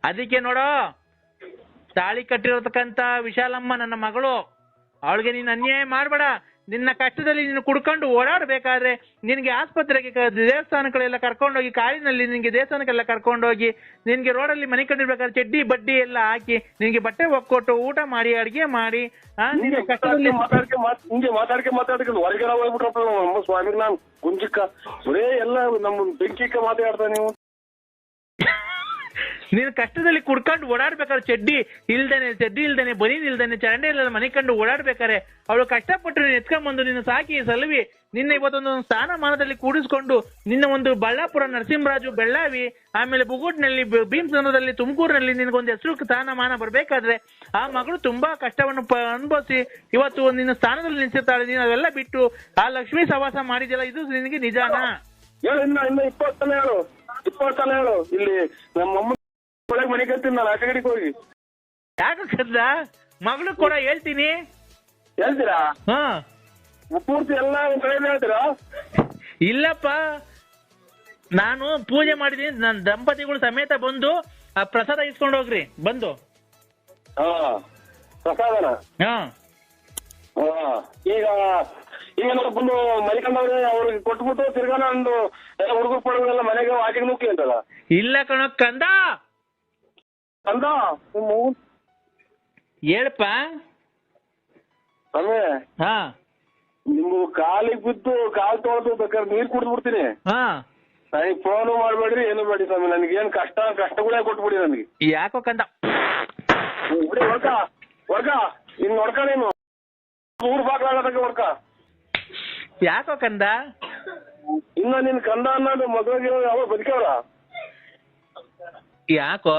ಅದಕ್ಕೆ ನೋಡೋ, ತಾಳಿ ಕಟ್ಟಿರತಕ್ಕಂತ ವಿಶಾಲಮ್ಮ ನನ್ನ ಮಗಳು, ಅವಳಿಗೆ ನೀನು ಅನ್ಯಾಯ ಮಾಡಬೇಡ. ನಿನ್ನ ಕಷ್ಟದಲ್ಲಿ ನೀನು ಕುಡ್ಕೊಂಡು ಓಡಾಡಬೇಕಾದ್ರೆ ನಿನಗೆ ಆಸ್ಪತ್ರೆಗೆ ದೇವಸ್ಥಾನಗಳೆಲ್ಲ ಕರ್ಕೊಂಡೋಗಿ, ಕಾರಿನಲ್ಲಿ ನಿನಗೆ ದೇವಸ್ಥಾನಕ್ಕೆಲ್ಲ ಕರ್ಕೊಂಡೋಗಿ, ನಿನಗೆ ರೋಡಲ್ಲಿ ಮನೆ ಕಂಡಿರ್ಬೇಕಾದ್ರೆ ಚಡ್ಡಿ ಬಡ್ಡಿ ಎಲ್ಲ ಹಾಕಿ ನಿನಗೆ ಬಟ್ಟೆ ಒಕ್ಕೊಟ್ಟು ಊಟ ಮಾಡಿ ಅಡಿಗೆ ಮಾಡಿ ಕಷ್ಟದಲ್ಲಿ ಮಾತಾಡ್ಕೊಂಡು ಹೊರಗೆಲ್ಲ ಹೋಗ್ಬಿಟ್ರಪ್ಪ ನಮ್ಮ ಸ್ವಾಮಿಗೆ. ನಾನು ಗುಂಜಿಕ್ಕ ಬರೇ ಎಲ್ಲ ನಮ್ಮ ಬೆಂಕಿಕ್ಕ ಮಾತಾಡ್ತಾ ನೀವು. ನೀನು ಕಷ್ಟದಲ್ಲಿ ಕುಡ್ಕೊಂಡು ಓಡಾಡ್ಬೇಕಾದ್ರೆ ಚಡ್ಡಿ ಇಲ್ದೇನೆ ಬನೀನ್ ಇಲ್ದೇನೆ ಚರಂಡಿ ಇಲ್ಲ ಮನೆ ಕಂಡು ಓಡಾಡ್ಬೇಕಾರೆ ಅವಳು ಕಷ್ಟಪಟ್ಟು ನೀನು ಎತ್ಕೊಂಡ್ಬಂದು ನಿನ್ನ ಸಾಕಿ ಸಲುವಿ ನಿನ್ನ ಇವತ್ತೊಂದು ಸ್ಥಾನಮಾನದಲ್ಲಿ ಕೂಡಿಸ್ಕೊಂಡು ನಿನ್ನ ಒಂದು ಬಳ್ಳಾಪುರ, ನರಸಿಂಹರಾಜು, ಬೆಳ್ಳಾವಿ, ಆಮೇಲೆ ಬುಗುಟ್ನಲ್ಲಿ, ಭೀಮಸಂದ್ರದಲ್ಲಿ, ತುಮಕೂರಿನಲ್ಲಿ ನಿನಗೊಂದು ಹೆಸರು ಸ್ಥಾನಮಾನ ಬರ್ಬೇಕಾದ್ರೆ ಆ ಮಗಳು ತುಂಬಾ ಕಷ್ಟವನ್ನು ಅನುಭವಿಸಿ ಇವತ್ತು ನಿನ್ನ ಸ್ಥಾನದಲ್ಲಿ ನಿಲ್ಸಿರ್ತಾಳೆ. ನೀನು ಅವೆಲ್ಲ ಬಿಟ್ಟು ಆ ಲಕ್ಷ್ಮೀ ಸವಾಸ ಮಾಡಿದೆಯಲ್ಲ, ಇದು ನಿನಗೆ ನಿಜಾನಾ? ಹೇಳು, ಇನ್ನ 20 ಸಲ ಹೇಳು. ಇಲ್ಲಿ ನಮ್ಮ ಒಳಗೆ ಮನೆ ಕತ್ತೀನಿ ನಾನು, ಆಚೆ ಕಡೆಗೆ ಹೋಗಿ. ಯಾಕಂದ ಮಗಳು ಕೂಡ ಹೇಳ್ತೀನಿ. ಹೇಳ್ತೀರಾ? ಹಾ, ಪೂರ್ತಿ ಎಲ್ಲ ಒಂದ್ ಕಡೆ ಹೇಳ್ತೀರಾ? ಇಲ್ಲಪ್ಪ, ನಾನು ಪೂಜೆ ಮಾಡಿದೀನಿ. ನನ್ನ ದಂಪತಿಗಳು ಸಮೇತ ಬಂದು ಆ ಪ್ರಸಾದ ಇಸ್ಕೊಂಡು ಹೋಗ್ರಿ ಬಂದು. ಪ್ರಸಾದನ? ಈಗ ನಾವು ಬಂದು ಮಲಿಕೊಂಡವ್ರೆ ಅವ್ರಿಗೆ ಕೊಟ್ಬಿಟ್ಟು ತಿರ್ಗಾ ನಂದು ಎಲ್ಲ ಹುಡುಗರು ಪಡುಗಳೆಲ್ಲ ಮನೆಗೆ ಆಚೆಗೆ ನುಗ್ಗಿ ಅಂತಲ್ಲ. ಇಲ್ಲ ಕಣೋ ಕಂದ, ಕಂದ ಹೇಳಪ್ಪ. ಸ್ವಾಮಿ, ನಿಮ್ಗೆ ಕಾಲಿಗೆ ಬಿದ್ದು ಕಾಲ್ ತೊಳೆದು ಬೇಕಾದ್ರೆ ನೀರ್ ಕುಡ್ದು ಬಿಡ್ತೀನಿ. ನನಗೆ ಫೋನು ಮಾಡ್ಬೇಡ್ರಿ, ಏನು ಬೇಡಿ ಸ್ವಾಮಿ. ನನಗೇನು ಕಷ್ಟಗಳೇ ಕೊಟ್ಬಿಡಿ ನನಗೆ. ಯಾಕೋ ಕಂದ ಬಿಡಿ, ಹೊರ್ಗ ಇನ್ ನೋಡ್ಕ, ನೀನು ಊರ್ ಬಾಗ್ಲಾಗಕ್ಕೆ ಹೊರ್ಕ. ಯಾಕೋ ಕಂದ? ಇನ್ನ ನಿನ್ ಕಂದ ಅನ್ನೋದು ಮದುವೆಗೆ ಯಾವ ಬದುಕವ್ರ? ಯಾಕೋ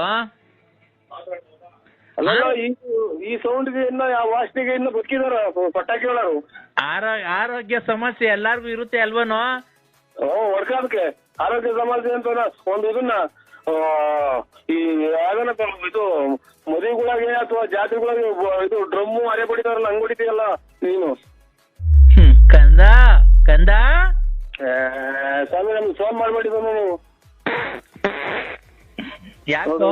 ಅಲ್ಲ, ಈ ಸೌಂಡ್ಗೆ ಇನ್ನ ಯಾವ ವಾಸನೆಗೆ ಇನ್ನ ಬದುಕಿದಾರ ಪಟಾಕಿ ಹೇಳೋರು. ಆರೋಗ್ಯ ಸಮಸ್ಯೆ ಎಲ್ಲಾರ್ಗು ಇರುತ್ತೆ ಅಲ್ವನೋ? ಹೊರ್ಕ ಅದಕ್ಕೆ ಆರೋಗ್ಯ ಸಮಸ್ಯೆ ಅಂತ ಒಂದು ಇದನ್ನ ಈ ಯಾವ್ದನ ಇದು ಮದುವೆಗಳಾಗೆ ಅಥವಾ ಜಾತ್ರೆಗಳಾಗೆ ಇದು ಡ್ರಮ್ಮು ಅರೆ ಬಡಿತಾರಲ್ಲ, ಹಂಗ್ ಹೊಡಿತೀಯಲ್ಲ ನೀನು. ಕಂದ ಕಂದ ಸ್ವಾಮಿ, ನಮ್ಗೆ ಫೋನ್ ಮಾಡ್ಬೇಡಿ ಸ್ವಾಮಿ ನೀವು. ಯಾಕೋ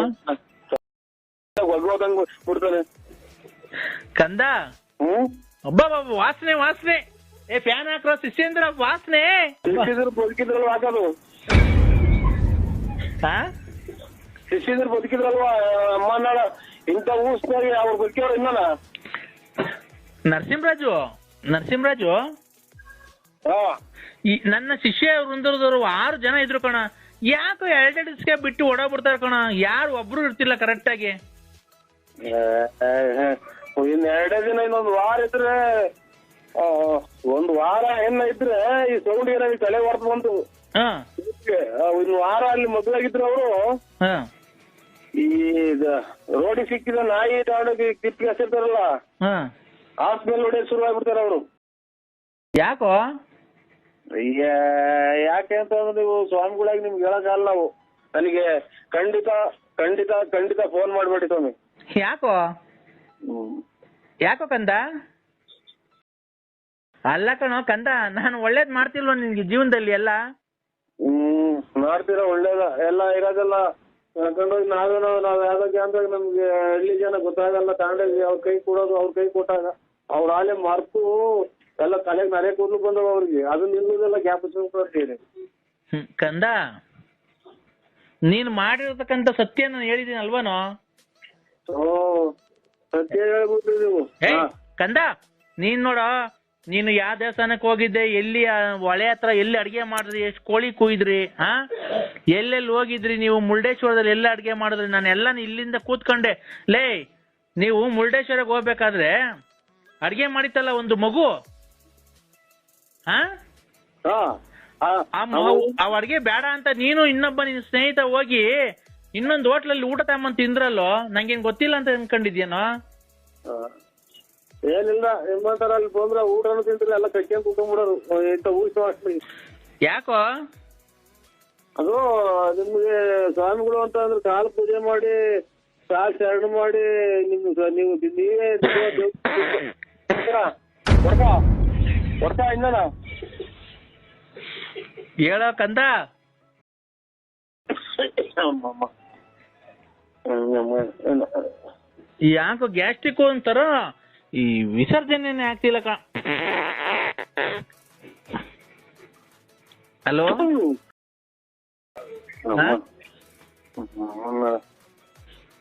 ಒಗ್ಗೋದಂಗ್ ಬಿಡ್ತಾನೆ ಕಂದ? ಒಬ್ಬ ವಾಸನೆ ಏ ಫ್ಯಾನ್ ಹಾಕ್ರೋ ಶಿಷ್ಯೇಂದ್ರ, ವಾಸನೆ ಬದುಕಿದ್ರಲ್ವಾ ಹಾಕೋದು? ಶಿಷ್ಯಂದ್ರ ಬದುಕಿದ್ರಲ್ವಾ ಅಮ್ಮನಾಳ ಇಂಥ ಊಸ್ನಾಗಿ ಅವ್ರು ಬದುಕಿಯವ್ರು ಇನ್ನಲ್ಲ. ನರಸಿಂಹರಾಜು ನನ್ನ ಶಿಷ್ಯ ವೃಂದದವರು 6 ಜನ ಇದ್ರು ಕಣ. ಯಾಕೋ 2 ದಿವಸಕ್ಕೆ ಬಿಟ್ಟು ಓಡಾಡ್ಬಿಡ್ತಾರೆ ಕಣ, ಯಾರು ಒಬ್ರು ಇರ್ತಿಲ್ಲ ಕರೆಕ್ಟ್ ಆಗಿ. ಇನ್ 2 ದಿನ ಇನ್ನೊಂದು ವಾರ ಇದ್ರೆ, ಒಂದ್ ವಾರ ಏನ ಇದ್ರೆ ಈ ಸೌಂಡ್ ಏನಾಗಿ ತಲೆ ಹೊರತು ಬಂತು. ಇನ್ನು ವಾರ ಅಲ್ಲಿ ಮದುವಾಗಿದ್ರು ಅವರು ಈ ರೋಡಿಗೆ ಸಿಕ್ಕಿದ ನಾಯಿ ತಗೊಂಡೋಗಿ ಕಿಪ್ಪಿಗೆ ಹಸಿರ್ತಾರಲ್ಲ, ಆ ಸ್ಮೆಲ್ ಹೊಡೆಯೋದು ಶುರು ಆಗ್ಬಿಡ್ತಾರ ಅವರು. ಯಾಕೋ? ಯಾಕೆ ಅಂತ ನೀವು ಸ್ವಾಮಿಗಳಾಗಿ ನಿಮ್ಗೆ ಹೇಳಕ್ಕಾಗಲ್ಲ ನಾವು. ನನಗೆ ಖಂಡಿತ ಖಂಡಿತ ಖಂಡಿತ ಫೋನ್ ಮಾಡ್ಬೇಡಿ ಸ್ವಾಮಿ. ಯಾಕೋ ಕಂದ? ಅಲ್ಲ ಕಣೋ ಕಂದ, ನಾನು ಒಳ್ಳೇದ್ ಮಾಡ್ತಿಲ್ವ ನಿನ್ಗೆ ಜೀವನದಲ್ಲಿ ಎಲ್ಲ? ಮಾಡ್ತೀರ ಒಳ್ಳೇದ ಎಲ್ಲ ಇರೋದೆಲ್ಲ ಕರ್ಕೊಂಡೋಗಿ ನಾವ್ ಯಾವ್ದಕ್ಕೆ ಅಂತ ನಮ್ಗೆ ಹಳ್ಳಿ ಜನ ಗೊತ್ತಾಗಲ್ಲ. ತಗೊಂಡೋಗಿ ಅವ್ರ ಕೈ ಕೊಡೋದು, ಅವ್ರ ಕೈ ಕೊಟ್ಟಾಗ ಅವ್ರ ಆಲೆ ಮರ್ತು ಎಲ್ಲ ತಲೆಗೆ ನರೆ ಕೂದಲು ಬಂದವ ಅವ್ರಿಗೆ. ಅದು ನಿಲ್ಲುದೆಲ್ಲ ಗ್ಯಾಪ್ ಕೊಡ್ತೀರಿ. ಕಂದ, ನೀನ್ ಮಾಡಿರತಕ್ಕಂತ ಸತ್ಯ ನಾನು ಹೇಳಿದೀನಿ ಅಲ್ವನೋ? ಸತ್ಯ ಹೇಳ್ಬಿಟ್ರಿ ನೀವು. ಕಂದ, ನೀನ್ ನೋಡ, ನೀನು ಯಾವ ದೇವಸ್ಥಾನಕ್ಕೆ ಹೋಗಿದ್ದೆ, ಎಲ್ಲಿ ಹೊಳೆ ಹತ್ರ ಎಲ್ಲಿ ಅಡಿಗೆ ಮಾಡಿದ್ರಿ, ಎಷ್ಟು ಕೋಳಿ ಕುಯ್ದ್ರಿ, ಎಲ್ಲೆಲ್ಲಿ ಹೋಗಿದ್ರಿ ನೀವು, ಮುರುಡೇಶ್ವರದಲ್ಲಿ ಎಲ್ಲ ಅಡಿಗೆ ಮಾಡಿದ್ರಿ, ನಾನೆಲ್ಲ ಇಲ್ಲಿಂದ ಕೂತ್ಕೊಂಡೆ. ಲೇ, ನೀವು ಮುರುಡೇಶ್ವರಕ್ಕೆ ಹೋಗ್ಬೇಕಾದ್ರೆ ಅಡಿಗೆ ಮಾಡಿತ್ತಲ್ಲ ಒಂದು ಮಗು, ಆ ಅಡಿಗೆ ಬೇಡ ಅಂತ ನೀನು ಇನ್ನೊಬ್ಬ ನಿನ್ ಸ್ನೇಹಿತ ಹೋಗಿ ಇನ್ನೊಂದು ಹೋಟ್ಲಲ್ಲಿ ಊಟ ತಗೊಂಡ್ ತಿಂದ್ರಲ್ಲೋ, ನಂಗೇನ್ ಗೊತ್ತಿಲ್ಲ ಅಂತ ಅನ್ಕೊಂಡಿದ್ಯೇನೋ? ಏನಿಲ್ಲ, ನಿಮ್ಮಂತರ ಅಲ್ಲಿ ಬಂದ್ರೆ ಊಟನು ತಿಂತಾರೆ, ಎಲ್ಲ ಕಟ್ಕೊಂಡ್ ಕುತ್ಕೊಂಡ್ಬಿಡೋರು ಇಂಥ ಊಟ. ಯಾಕೋ ಅದು ನಿಮ್ಗೆ ಸ್ವಾಮಿಗಳು ಅಂತ ಅಂದ್ರೆ ಕಾಲು ಪೂಜೆ ಮಾಡಿ ಕಾಲು ಶರಣ ಮಾಡಿ ನೀವು ನೀವೇ ಇನ್ನನ ಹೇಳೋ ಕಂದ. ಯಾಕೋ ಗ್ಯಾಸ್ಟ್ರಿಕ್ ಅಂತಾರ ಈ ವಿಸರ್ಜನೆ ಆಗ್ತಿಲ್ಲ ಹಲೋ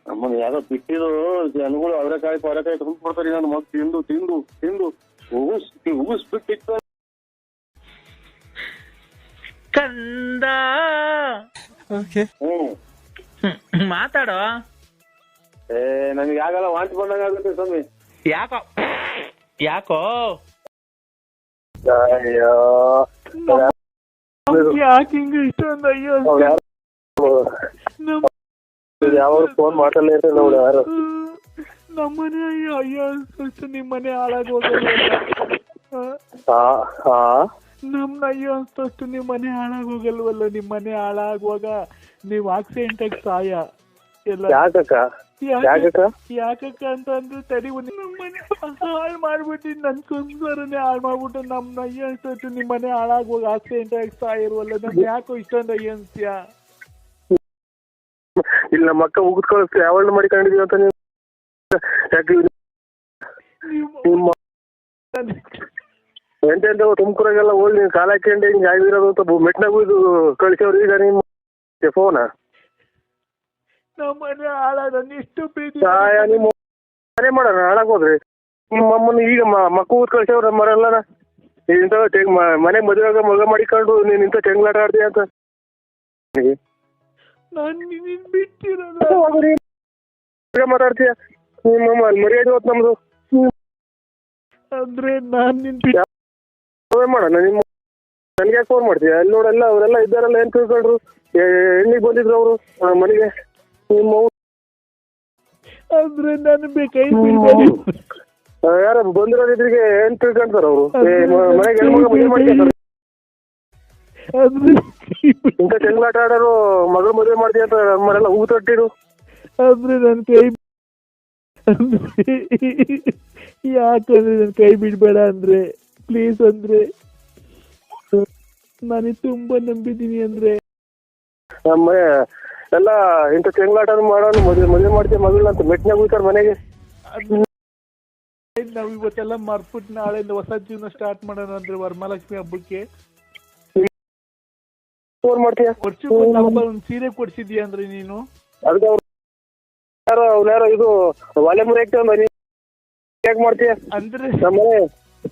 ನಮ್ಮನ್ನ ಯಾವ್ದೋ ಬಿಟ್ಟಿದ್ರು ಜನಗಳು ಅವರೆಕಾಯಿ ತುಂಬ ಕೊಡ್ತಾರೆ. ನನ್ನ ಮಗ ತಿಂದು ತಿಂದು ತಿಂದು ಉಗಿಸ್ಬಿಟ್ಟಿತ್ತು ಕಂದ. ಮಾತಾಡೋ. ನನಗೆ ಆಗಲ್ಲ, ವಾಂತಿ ಬಂದಾಗ ಆಗುತ್ತೆ ಸ್ವಾಮಿ. ಯಾಕೋ ಯಾಕೋ ಯಾಕೆ ಹಿಂಗ ಇಷ್ಟೊಂದು? ಅಯ್ಯೋ ಯಾವ ಫೋನ್ ಮಾಡ್ತಾನೆ ನೋಡಿ ಯಾರು ನಮ್ಮನೆ. ಅಯ್ಯೋ ಅನ್ಸ್ತು ನಿಮ್ಮನೆ ಹಾಳಾಗೋಗಲ್ಲ. ನಮ್ನ ಅಯ್ಯೋ ಅನ್ಸ್ತು ನಿಮ್ಮನೆ ಹಾಳಾಗೋಗಲ್ವಲ್ಲ. ನಿಮ್ಮನೆ ಹಾಳಾಗುವಾಗ ನೀವ್ ಆಕ್ಸಿಡೆಂಟ್ ಆಗಿ ಸಾಯ ಎಲ್ಲ. ಯಾಕಕ್ಕ ಅಂತ ಅಂದ್ರೆ ತಡಿ ನಮ್ಮನೆ ಹಾಳು ಮಾಡ್ಬಿಟ್ಟು ನನ್ ಸಂಸಾರನೇ ಹಾಳು ಮಾಡ್ಬಿಟ್ಟು ನಮ್ನ ಅಯ್ಯೋ ಅನ್ಸ್ತು ನಿಮ್ಮನೆ ಹಾಳಾಗುವಾಗ ಆಕ್ಸಿಡೆಂಟ್ ಆಗಿ ಸಾಯಿರುವಲ್ಲ. ನಮ್ ಯಾಕೋ ಇಷ್ಟೊಂದು ಅಯ್ಯೋ ಅನ್ಸ್ತೀಯ? ಇಲ್ಲಿ ನಮ್ಮ ಅಕ್ಕ ಉಗಿದ್ ಕಳಿಸ್ತೀವಿ ಯಾವಳು ಮಾಡಿಕೊಂಡಿದೀವಿ ಅಂತ ನೀವು ಎಂತೆಂತ ತುಮಕೂರಾಗೆಲ್ಲ ಹೋಗಿ ನೀವು ಕಾಲ ಹಾಕೊಂಡು ಹಿಂಗೆ ಆಗಿರೋದು ಅಂತ ಮೆಟ್ನಾಗ ಇದು ಕಳಿಸೋರು. ಈಗ ನಿಮ್ಮ ಫೋನ ನಮ್ಮನೆ ಹಾಳಾದ ಎಷ್ಟು ಪ್ರೀತಿ ನಿಮ್ಮ ಮನೆ ಮಾಡೋಣ ಹಾಳಾಗೋದ್ರಿ. ನಿಮ್ಮ ಅಮ್ಮನ ಈಗ ಮಕ್ಕ ಊದ್ ಕಳಿಸೋರು ನಮ್ಮರೆಲ್ಲ ಇಂಥ ಮನೆ ಮದುವೆಗ ಮಗ ಮಾಡಿಕೊಂಡು ನೀನು ಇಂಥ ಚೆಂಗ್ಲಾಟ ಆಡ್ತೀಯ ಅಂತ ಮಾತಾಡ್ತೀಯ. ನಿಮ್ಮ ಮರ್ಯಾದೆ ಹೋತ್ ನಮ್ದು ಅಂದ್ರೆ ನಾನ್ ನಿನ್ ಮಾಡೋಣ. ನಿಮ್ಮ ನನ್ಗೆ ಯಾಕೆ ಫೋನ್ ಮಾಡ್ತೀಯ? ಅಲ್ಲಿ ನೋಡೆಲ್ಲ ಅವರೆಲ್ಲ ಇದ್ದಾರಲ್ಲ, ಏನ್ ತಿಳ್ಕೊಂಡ್ರು? ಎಲ್ಲಿಗೆ ಬಂದಿದ್ರು ಅವರು ಮನೆಗೆ? ನಿಮ್ಮ ಅಂದ್ರೆ ನಾನು ಕೈ ಯಾರ ಬಂದಿರೋದಿದ್ರಿಗೆ ಏನ್ ತಿಳ್ಕೊಂತಾರ ಅವರು? ಮನೆಗೆ ಮದುವೆ ಮಾಡ್ಕೊಂತಾರ. ಇಂಥ ಚೆಂಗ್ಲಾಟ ಆಡೋರು ಮಗಳು ಮದುವೆ ಮಾಡ್ತೀಯ ಅಂತ ನಮ್ಮರೆಲ್ಲ ಹೂ ತೊಟ್ಟಿರು. ಅಂದ್ರೆ ನನ್ ಕೈ ಯಾಕಂದ್ರೆ ನನ್ ಕೈ ಬಿಡ್ಬೇಡ ಅಂದ್ರೆ ಪ್ಲೀಸ್. ಅಂದ್ರೆ ನನಗೆ ತುಂಬಾ ನಂಬಿದ್ದೀನಿ. ಅಂದ್ರೆ ನಮ್ಮ ಎಲ್ಲ ಇಂಥ ಚೆಂಗ್ಲಾಟ ಮಾಡೋನು ಮದುವೆ ಮಾಡ್ತೀಯ ಮಗಳನ್ನ ಅಂತ ಮೆಟ್ನಾಗ ಹೋಗ್ತಾರೆ ಮನೆಗೆ. ನಾವ್ ಇವತ್ತೆಲ್ಲ ಮರ್ಬಿಟ್ಟು ನಾಳೆಯಿಂದ ಹೊಸ ಜೀವನ ಸ್ಟಾರ್ಟ್ ಮಾಡೋಣ ಅಂದ್ರೆ ವರಮಹಾಲಕ್ಷ್ಮಿ ಹಬ್ಬಕ್ಕೆ ಫೋನ್ ಮಾಡ್ತೀಯ? ಒಂದ್ ಸೀರೆ ಕೊಡ್ಸಿದ್ಯಾ ಅಂದ್ರೆ ನೀನು? ಅದಕ್ಕೆ ಅವ್ರು ಇದು ಒಲೆ ಮುರಿ ಹಾಕ್ತೇವೆ ಯಾಕೆ ಮಾಡ್ತೀಯ? ಅಂದ್ರೆ ನಮ್ಮನೆ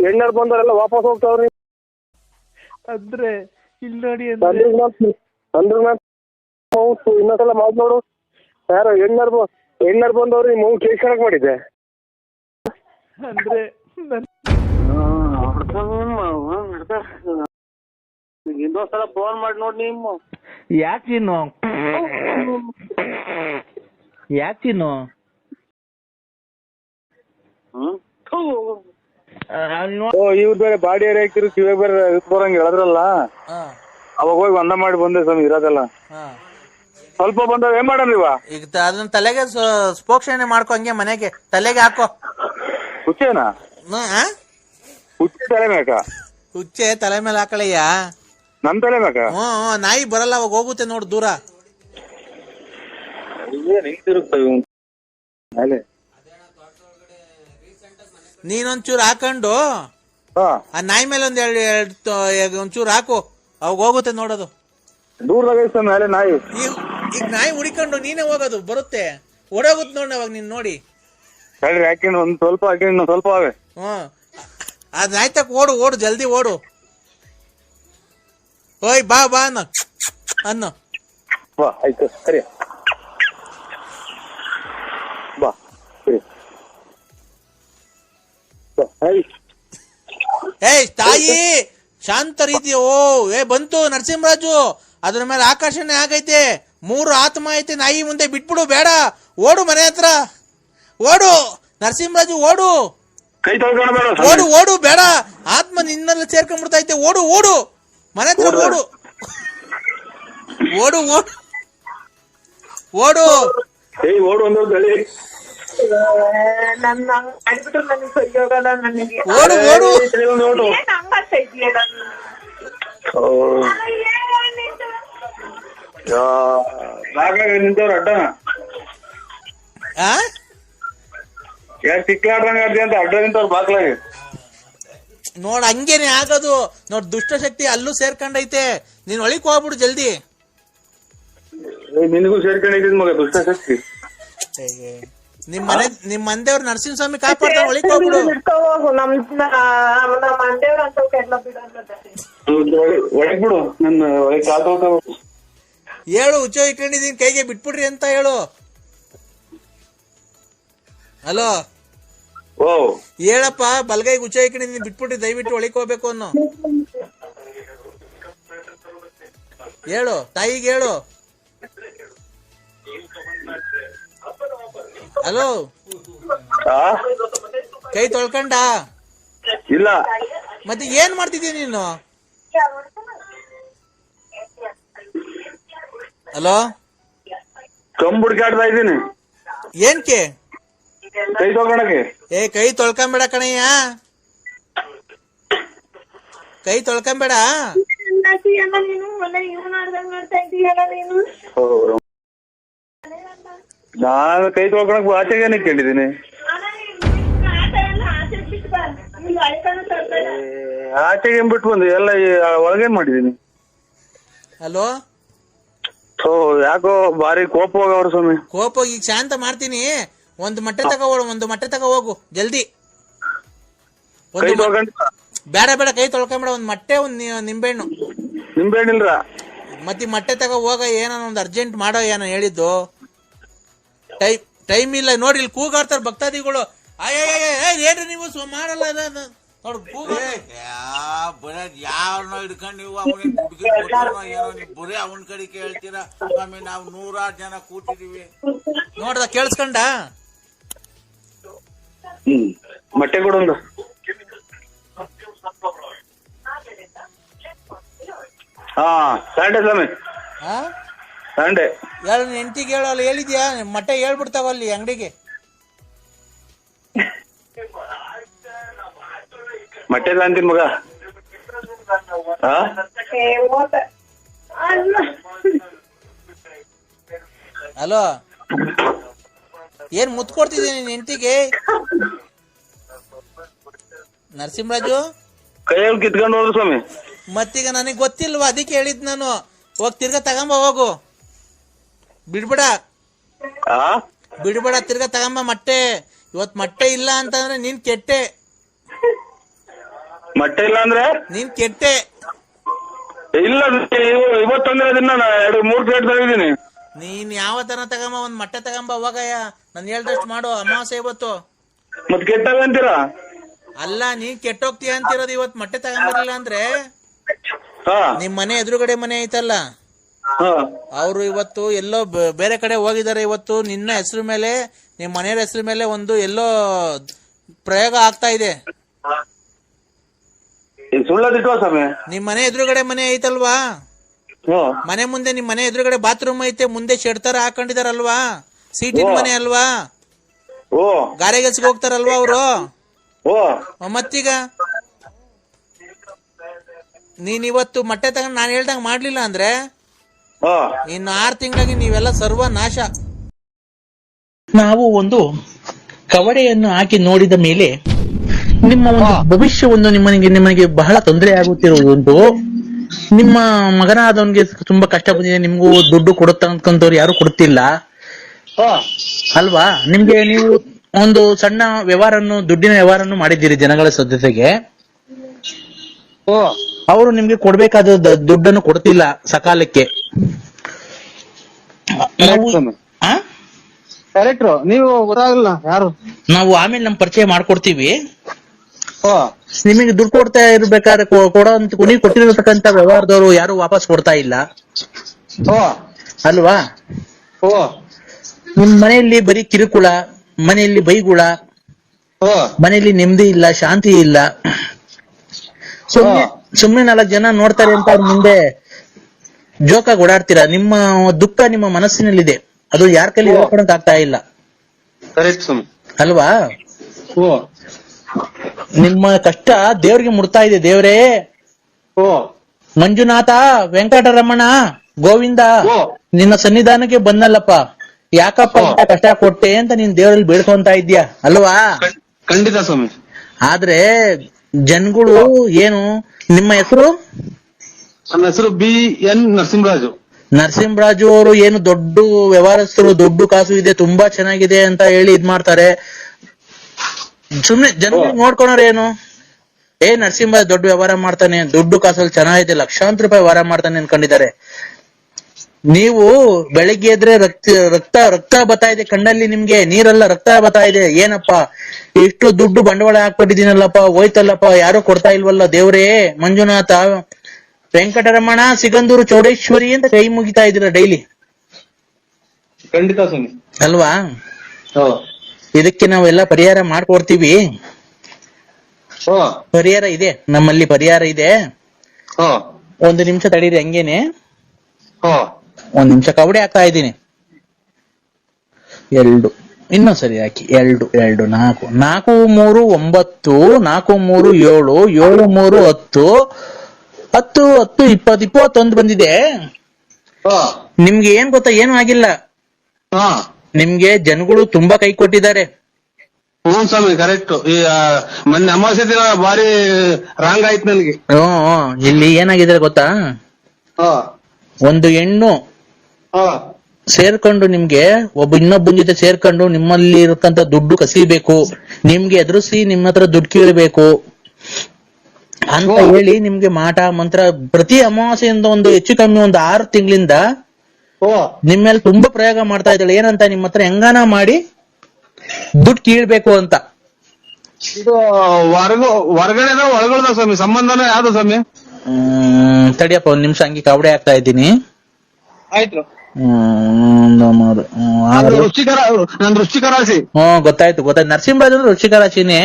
ಹೆಣ್ಣರು ಬಂದವರೆಲ್ಲ ವಾಪಸ್ ಹೋಗ್ತಾವ್ರಿ. ಅಂದ್ರೆ ಇಲ್ಲಿ ನೋಡಿ ಇನ್ನೊಂದ್ಸಲ ಮಾತು ನೋಡು. ಯಾರೋ ಹೆಣ್ಣರು ಬಂದವ್ರು ಮಗು ಕೇಳ್ಕೊಳಕ್ ಮಾಡಿದ್ದೆ. ಅಂದ್ರೆ ಇನ್ನೊಂದ್ಸಲ ಫೋನ್ ಮಾಡಿ ನೋಡಿ ನಿಮ್ಮ. ಯಾಕೆ ನೀನು ಇವ್ರು ಬೇರೆ ಬಾಡಿ ಏರಿ ಹಾಕ್ತಿರು ಕಿವಾಗ ಬೇರೆ ಬರಂಗ ಹೇಳಿದ್ರಲ್ಲ, ಅವಾಗ ಹೋಗಿ ಒಂದ ಮಾಡಿ ಬಂದೆ ಸ್ವಾಮಿ. ಇರೋದೆಲ್ಲ ಸ್ವಲ್ಪ ಬಂದವ್ ಏನ್ ಮಾಡೋಣ ಇವ? ಈಗ ಅದನ್ನ ತಲೆಗೆ ಸ್ಪೋಕ್ಷಣೆ ಮಾಡ್ಕೊ, ಹಂಗೆ ಮನೆಗೆ ತಲೆಗೆ ಹಾಕೋ. ಹುಚ್ಚೇನಾ? ಹುಚ್ಚೆ ತಲೆ ಮೇಕ? ಹುಚ್ಚೆ ತಲೆ ಮೇಲೆ ಹಾಕಳಯ್ಯ. ನಮ್ ತಲೆ ಮೇಕ? ನಾಯಿ ಬರಲ್ಲ, ಅವಾಗ ಹೋಗುತ್ತೆ ನೋಡು ದೂರ. ನೀನೊಂಚೂರು ಹಾಕೊಂಡು ಆ ನಾಯಿ ಮೇಲೆ ಒಂಚೂರು ಹಾಕು, ಅವಾಗ ಹೋಗುತ್ತೆ ನೋಡೋದು. ದೂರದಾಗ ಮೇಲೆ ನಾಯಿ. ಈಗ ನಾಯಿ ಹುಡಿಕೊಂಡು ನೀನೇ ಹೋಗೋದು, ಬರುತ್ತೆ ಓಡೋಗುತ್ತೆ ನೋಡಿ ಅವಾಗ ನೀನ್ ನೋಡಿ. ಹಾಕಿನ ಒಂದ್ ಸ್ವಲ್ಪ ಹಾಕಿನ ಸ್ವಲ್ಪ ಅವೆ. ಅದ್ ನಾಯಿ ತಕ್ಕ ಓಡು ಜಲ್ದಿ ಓಡು. ಓಯ್ ಬಾ ಅನ್ನು ಬಾ. ಆಯ್ತು ಸರಿ ಬಾ. ಏಯ್ ತಾಯಿ ಶಾಂತ ರೀತಿ. ಬಂತು ನರಸಿಂಹರಾಜು, ಅದ್ರ ಮೇಲೆ ಆಕರ್ಷಣೆ ಆಗೈತೆ. 3 ಆತ್ಮ ಐತೆ ನಾಯಿ ಮುಂದೆ, ಬಿಟ್ಬಿಡು, ಬೇಡ, ಓಡು ಮನೆ ಹತ್ರ ಓಡು ನರಸಿಂಹರಾಜು, ಓಡು ಓಡು ಬೇಡ, ಆತ್ಮ ನಿನ್ನೆಲ್ಲ ಸೇರ್ಕೊಂಡ್ಬಿಡ್ತೈತೆ. ಓಡು ಮನೆ ಹತ್ರ ಓಡು ಓಡು ಓಡು. ಬಾಗ್ಲಾಗ ನಿಂತವ್ರ ಅಡ್ಡನ ಆ ಯಾಕೆ ಸಿಕ್ಲಾಡ್ದಂಗ ಅಂತ ಅಡ್ಡ ನಿಂತವ್ರ ಬಾಗ್ಲಾಗ. ನೋಡ್ ಹಂಗೇನೆ ಆಗೋದು ನೋಡ್, ದುಷ್ಟಶಕ್ತಿ ಅಲ್ಲೂ ಸೇರ್ಕೊಂಡೈತೆ. ನೀನ್ ಒಳಿಕ್ ಹೋಗ್ಬಿಡು ಜಲ್ದಿ. ನಿನಗೂ ಸೇರ್ಕೊಂಡಿದ್ ಮಗ ದುಷ್ಟಶಕ್ತಿ. ನಿಮ್ ಮಂದೇವ್ರ ನರಸಿಂಹಸ್ವಾಮಿ ಕಾಪಾಡ್ತಾನೆ, ಒಳಿಕ್ ಹೋಗ್ಬಿಡು. ಒಳಗ್ ಬಿಡು, ನನ್ನ ಒಳಗ್ ಕಾಲ್ ತೊಳ್ಕೊ. ಹೇಳು, ಹುಚ್ಚ ಇಟ್ಕೊಂಡಿದೀನಿ ಕೈಗೆ ಬಿಟ್ಬಿಡ್ರಿ ಅಂತ ಹೇಳು. ಹಲೋ ಓ ಹೇಳಪ್ಪ, ಬಲ್ಗೈ ಹುಚ್ಚ ಇಟ್ಕೊಂಡಿದೀನಿ ಬಿಟ್ಬಿಟ್ರಿ ದಯವಿಟ್ಟು ಒಳಿಕ್ ಹೋಗ್ಬೇಕು ಅನ್ನೋ. ಹೇಳು ತಾಯಿಗೆ ಹೇಳು. ಹಲೋ ಕೈ ತೊಳ್ಕಂಡ? ಇಲ್ಲ. ಮತ್ತೆ ಏನ್ ಮಾಡ್ತಿದ್ದೀಯ ನೀನು? ಹಲೋ ಕಂಬ್ ಹುಡ್ಕಾಡ್ತಾ ಇದ್ದೀನಿ. ಏನ್ಕೆ? ಕೈ ತೊಳ್ಕೊಳಕ್ಕೆ. ಕೈ ತೊಳ್ಕೊಂಬೇಡ ಕಣಯ್ಯ, ಕೈ ತೊಳ್ಕೊಂಬೇಡ. ನಾನು ಕೈ ತೊಳ್ಕೊಳಕ್ ಆಚೆಗೆ ನಿಂತ್ಕೊಂಡಿದ್ದೀನಿ. ಆಚೆಗೆ ಬಿಟ್ಟು ಬಂದು ಎಲ್ಲ ಒಳಗೇನ್ ಮಾಡಿದೀನಿ. ಹಲೋ ಯಾಕೋ ಬಾರಿ ಕೋಪ ಹೋಗವ್ರ ಸ್ವಾಮಿ. ಕೋಪ ಈಗ ಶಾಂತ ಮಾಡ್ತೀನಿ. ಒಂದು ಮೊಟ್ಟೆ ತಗೋಳು, ಒಂದು ಮೊಟ್ಟೆ ತಗೋ ಹೋಗು ಜಲ್ದಿ. ಬೇಡ ಬೇಡ ಕೈ ತೊಳ್ಕೊಂಬೇಡ, ಒಂದ್ ಮೊಟ್ಟೆ, ಒಂದ್ ನಿಂಬೆಹಣ್ಣು. ನಿಂಬೆಹಣ್ಣಿಲ್ರ? ಮತ್ತೆ ಮೊಟ್ಟೆ ತಗೋ ಹೋಗ. ಏನೋ ಒಂದು ಅರ್ಜೆಂಟ್ ಮಾಡೋ, ಏನೋ ಹೇಳಿದ್ದು. ಟೈಮ್ ಇಲ್ಲ ನೋಡಿ, ಇಲ್ಲಿ ಕೂಗಾಡ್ತಾರ ಭಕ್ತಾದಿಗಳು. ಏನ್ರಿ ನೀವು ಮಾಡಲ್ಲ ನೋಡ್ ಕೂಗ. ಯಾವನೋ ಹಿಡ್ಕೊಂಡು ನೀವು ಅವನಿಗೆ ಹುಡುಗಿ ಏನೋ ನೀವು ಬರೀ ಅವನ ಕಡೆ ಕೇಳ್ತೀರಾ ಸ್ವಾಮಿ. ನಾವು 100 ಜನ ಕೂತಿದೀವಿ. ನೋಡ್ದ ಕೇಳಿಸ್ಕೊಂಡ? ಮೊಟ್ಟೆ ಕೊಡೊಂದು. ಹಾ ಸಂಡೆ ಸ್ವಾಮಿ, ಸಂಡೆ. ಹೇಳು ಹೆಂಡತಿಗೆ ಹೇಳು. ಅಲ್ಲಿ ಹೇಳಿದ್ಯಾ ಮೊಟ್ಟೆ ಹೇಳ್ಬಿಡ್ತಾವ ಅಲ್ಲಿ ಅಂಗಡಿಗೆ. ಮೊಟ್ಟೆ ಇಲ್ಲ ಅಂತೀನಿ ಮಗ. ಹಲೋ ಏನ್ ಮುತ್ ಕೊಡ್ತಿದ್ದೀನಿ ನಿನ್ ಹೆಂಡತಿಗೆ? ನರಸಿಂಹರಾಜು ಕೈಯಲ್ಲಿ ಕಿತ್ಕೊಂಡು ಹೋದ್ರು ಸ್ವಾಮಿ. ಮತ್ತೀಗ ನನಗ್ ಗೊತ್ತಿಲ್ವಾ, ಅದಕ್ಕೆ ಹೇಳಿದ್ ನಾನು. ಹೋಗ್ ತಿರ್ಗಾ ತಗೊಂಬ ಹೋಗು. ಬಿಡ್ಬೇಡ ಬಿಡ್ಬೇಡ, ತಿರ್ಗಾ ತಗೊಂಬ ಮೊಟ್ಟೆ. ಇವತ್ ಮೊಟ್ಟೆ ಇಲ್ಲ ಅಂತಂದ್ರೆ ನೀನ್ ಕೆಟ್ಟೆ. ಮೊಟ್ಟೆ ಇಲ್ಲ ಅಂದ್ರೆ ನೀನ್ ಕೆಟ್ಟೆ. ಇಲ್ಲ ಇವತ್ತಂದ್ರೆ ಅದನ್ನ 2-3 ಪ್ಲೇಟ್ ತಗೊಂಡಿದ್ದೀನಿ. ನೀನ್ ಯಾವ ತರ ತಗೊಂಬ, ಒಂದ್ ಮೊಟ್ಟೆ ತಗೊಂಬ ಹೋಗಯ್ಯ. ನಾನು ಹೇಳ್ದಷ್ಟು ಮಾಡು. ಅಮಾವಾಸ್ಯೆ ಇವತ್ತು. ಮತ್ ಕೆಟ್ಟಾಗ ಅಂತೀರಾ? ಅಲ್ಲ, ನೀನ್ ಕೆಟ್ಟೋಗ್ತೀಯ ಅಂತಿರೋದು. ಇವತ್ ಮೊಟ್ಟೆ ತಗೊಂಬರ್ಲಿಲ್ಲ ಅಂದ್ರೆ ನಿಮ್ ಮನೆ ಎದುರುಗಡೆ ಮನೆ ಐತಲ್ಲ, ಅವ್ರು ಇವತ್ತು ಎಲ್ಲೋ ಬೇರೆ ಕಡೆ ಹೋಗಿದ್ದಾರೆ. ಇವತ್ತು ನಿನ್ನ ಹೆಸರು ಮೇಲೆ, ನಿಮ್ ಮನೆಯವ್ರ ಹೆಸರು ಮೇಲೆ ಒಂದು ಎಲ್ಲೋ ಪ್ರಯೋಗ ಆಗ್ತಾ ಇದೆ. ಸುಳ್ಳದಿಟ್ವಾ ಸ್ವಾಮಿ? ನಿಮ್ ಮನೆ ಎದುರುಗಡೆ ಮನೆ ಐತಲ್ವಾ, ಮನೆ ಮುಂದೆ ನಿಮ್ ಮನೆ ಎದುರುಗಡೆ ಬಾತ್ರೂಮ್ ಐತೆ, ಮುಂದೆ ಶೆಡ್ ತರ ಹಾಕೊಂಡಿದಾರಲ್ವಾ, ಸೀಟಿನ ಮನೆ ಅಲ್ವಾ, ಗಾರೆ ಕೆಲ್ಸಕ್ಕೆ ಹೋಗ್ತಾರಲ್ವಾ ಅವರು. ಮತ್ತೀಗ ನೀನ್ ಇವತ್ತು ಮೊಟ್ಟೆ ತಗೊಂಡ್ ನಾನು ಹೇಳ್ದಂಗ ಮಾಡ್ಲಿಲ್ಲ ಅಂದ್ರೆ ಇನ್ನು 6 ತಿಂಗಳಿಗೆ ನೀವೆಲ್ಲ ಸರ್ವನಾಶ. ನಾವು ಒಂದು ಕವಡೆಯನ್ನು ಹಾಕಿ ನೋಡಿದ ಮೇಲೆ ನಿಮ್ಮ ಒಂದು ಭವಿಷ್ಯವನ್ನು ನಿಮಗೆ ಬಹಳ ತೊಂದರೆ ಆಗುತ್ತಿರುವುದುಂಟು. ನಿಮ್ಮ ಮಗನಾದವನಿಗೆ ತುಂಬಾ ಕಷ್ಟ ಬಂದಿದೆ. ನಿಮ್ಗೂ ದುಡ್ಡು ಕೊಡುತ್ತಂತವ್ರು ಯಾರು ಕೊಡುತ್ತಿಲ್ಲ ಅಲ್ವಾ? ನಿಮ್ಗೆ ನೀವು ಒಂದು ಸಣ್ಣ ವ್ಯವಹಾರನ್ನು, ದುಡ್ಡಿನ ವ್ಯವಹಾರನ್ನು ಮಾಡಿದ್ದೀರಿ ಜನಗಳ ಸದ್ಯತೆಗೆ. ಅವರು ನಿಮ್ಗೆ ಕೊಡ್ಬೇಕಾದ ದುಡ್ಡನ್ನು ಕೊಡ್ತಿಲ್ಲ ಸಕಾಲಕ್ಕೆ. ನೀವು ಗೊತ್ತಾಗಲ್ಲ ಯಾರು. ನಾವು ಆಮೇಲೆ ನಮ್ ಪರಿಚಯ ಮಾಡ್ಕೊಡ್ತೀವಿ. ನಿಮಗೆ ದುಡ್ಡು ಕೊಡ್ತಾ ಇರ್ಬೇಕಾದ್ರೆ ನೀವು ಕೊಟ್ಟಿರತಕ್ಕಂತ ವ್ಯವಹಾರದವರು ಯಾರು ವಾಪಸ್ ಕೊಡ್ತಾ ಇಲ್ಲ ಅಲ್ವಾ? ನಿಮ್ ಮನೆಯಲ್ಲಿ ಬರೀ ಕಿರುಕುಳ, ಮನೆಯಲ್ಲಿ ಬೈಗುಳ, ಮನೆಯಲ್ಲಿ ನೆಮ್ಮದಿ ಇಲ್ಲ, ಶಾಂತಿ ಇಲ್ಲ. ಸುಮ್ನೆ 4 ಜನ ನೋಡ್ತಾರೆ ಅಂತ ಅವ್ರ ಮುಂದೆ ಜೋಕಾಗಿ ಓಡಾಡ್ತೀರಾ. ನಿಮ್ಮ ದುಃಖ ನಿಮ್ಮ ಮನಸ್ಸಿನಲ್ಲಿದೆ, ಅದು ಯಾರ ಕೈಲಿ ಹೇಳ್ಕೊಳಕ್ ಆಗ್ತಾ ಇಲ್ಲ ಅಲ್ವಾ? ನಿಮ್ಮ ಕಷ್ಟ ದೇವ್ರಿಗೆ ಮುಡ್ತಾ ಇದೆ. ದೇವ್ರೇ, ಮಂಜುನಾಥ, ವೆಂಕಟರಮಣ, ಗೋವಿಂದ, ನಿನ್ನ ಸನ್ನಿಧಾನಕ್ಕೆ ಬಂದಲ್ಲಪ್ಪ, ಯಾಕಪ್ಪ ಇಂಥ ಕಷ್ಟ ಕೊಟ್ಟೆ ಅಂತ ನೀನ್ ದೇವರಲ್ಲಿ ಬೇಡ್ಕೊಂತ ಇದ್ಯಾ ಅಲ್ವಾ? ಖಂಡಿತ ಸ್ವಾಮಿ. ಆದ್ರೆ ಜನಗಳು ಏನು, ನಿಮ್ಮ ಹೆಸರು? ನನ್ನ ಹೆಸರು BN ನರಸಿಂಹರಾಜು. ನರಸಿಂಹರಾಜು ಅವರು ಏನು ದೊಡ್ಡ ವ್ಯವಹಾರಸ್ಥರು, ದೊಡ್ಡ ಕಾಸು ಇದೆ, ತುಂಬಾ ಚೆನ್ನಾಗಿದೆ ಅಂತ ಹೇಳಿ ಇದ್ ಮಾಡ್ತಾರೆ. ಸುಮ್ನೆ ಜನಗಳು ನೋಡ್ಕೊಳೋರು ಏನು, ನರಸಿಂಹರಾಜ್ ದೊಡ್ಡ ವ್ಯವಹಾರ ಮಾಡ್ತಾನೆ, ದುಡ್ಡು ಕಾಸಲ್ಲಿ ಚೆನ್ನಾಗಿದೆ, ಲಕ್ಷಾಂತರ ರೂಪಾಯಿ ವ್ಯವಹಾರ ಮಾಡ್ತಾನೆ ಅನ್ಕೊಂಡಿದ್ದಾರೆ. ನೀವು ಬೆಳಿಗ್ಗೆ ಎದ್ರೆ ರಕ್ತ ಬರ್ತಾ ಇದೆ ಕಣ್ಣಲ್ಲಿ, ನಿಮ್ಗೆ ನೀರೆಲ್ಲ ರಕ್ತ ಬರ್ತಾ ಇದೆ. ಏನಪ್ಪಾ ಇಷ್ಟು ದುಡ್ಡು ಬಂಡವಾಳ ಹಾಕ್ಬಿಟ್ಟಿದ್ದೀನಲ್ಲಪ್ಪ, ಹೋಯ್ತಲ್ಲಪ್ಪ, ಯಾರು ಕೊಡ್ತಾ ಇಲ್ವಲ್ಲ ದೇವ್ರೇ, ಮಂಜುನಾಥ, ವೆಂಕಟರಮಣ, ಸಿಗಂದೂರು, ಚೌಡೇಶ್ವರಿ ಅಂತ ಕೈ ಮುಗಿತಾ ಇದ್ದೀರಾ ಡೈಲಿ. ಖಂಡಿತ ಸ್ವಾಮಿ ಅಲ್ವಾ? ಇದಕ್ಕೆ ನಾವೆಲ್ಲ ಪರಿಹಾರ ಮಾಡ್ಕೊಡ್ತೀವಿ. ಪರಿಹಾರ ಇದೆ, ನಮ್ಮಲ್ಲಿ ಪರಿಹಾರ ಇದೆ. ಒಂದು ನಿಮಿಷ ತಡೀರಿ ಹಂಗೇನೆ, ಒಂದ್ ನಿಮಿಷ ಕವಡೆ ಹಾಕ್ತಾ ಇದ್ದೀನಿ. 2 ಇನ್ನೂ ಸರಿ ಹಾಕಿ, 2 2 4 4 3 9 4 3 7 7 3 10 10 10 20 21 ಬಂದಿದೆ. ನಿಮ್ಗೆ ಏನ್ ಗೊತ್ತಾ, ಏನು ಆಗಿಲ್ಲ. ನಿಮ್ಗೆ ಜನಗಳು ತುಂಬಾ ಕೈ ಕೊಟ್ಟಿದ್ದಾರೆ. ಹ್ಞೂ ಸ್ವಾಮಿ, ಕರೆಕ್ಟ್. ಈ ಮೊನ್ನೆ ಅಮಾವಾಸ್ಯೆ ದಿನ ಭಾರಿ ರಾಂಗ್ ಆಯ್ತು ನನಗೆ. ಇಲ್ಲಿ ಏನಾಗಿದೆ ಗೊತ್ತಾ, ಒಂದು ಹೆಣ್ಣು ಸೇರ್ಕೊಂಡು ನಿಮ್ಗೆ ಇನ್ನೊಬ್ಬನ ಜೊತೆ ಸೇರ್ಕೊಂಡು ನಿಮ್ಮಲ್ಲಿ ಇರತಕ್ಕಂತ ದುಡ್ಡು ಕಸಿಬೇಕು, ನಿಮ್ಗೆ ಎದುರಿಸಿ ನಿಮ್ಮ ಹತ್ರ ದುಡ್ಡು ಕೀಳ್ಬೇಕು ಅಂತ ಹೇಳಿ ನಿಮ್ಗೆ ಮಾಟ ಮಂತ್ರ ಪ್ರತಿ ಅಮಾವಾಸ್ಯೆಯಿಂದ ಒಂದು ಹೆಚ್ಚು ಕಮ್ಮಿ ಒಂದು 6 ತಿಂಗಳಿಂದ ನಿಮ್ಮ ಮೇಲೆ ತುಂಬಾ ಪ್ರಯೋಗ ಮಾಡ್ತಾ ಇದ್ದಾಳೆ. ಏನಂತ, ನಿಮ್ಮ ಹತ್ರ ಹೆಂಗಾನ ಮಾಡಿ ದುಡ್ಡು ಕೀಳ್ಬೇಕು ಅಂತ. ಇದು ಹೊರಗಡೆ ಒಳಗಡೆ ಸ್ವಾಮಿ, ಸಂಬಂಧನ ಯಾವ್ದು ಸ್ವಾಮಿ? ತಡಿಯಪ್ಪ ಒಂದ್ ನಿಮಿಷ, ಹಂಗೆ ಕವಡೆ ಆಗ್ತಾ ಇದ್ದೀನಿ. ಆಯ್ತು. ವೃಶ್ಚಿಕ ರಾಶಿ. ಗೊತ್ತಾಯ್ತು. ನರಸಿಂಹರಾಜ್ ಅಂದ್ರೆ ವೃಶ್ಚಿಕ ರಾಶಿನೇ.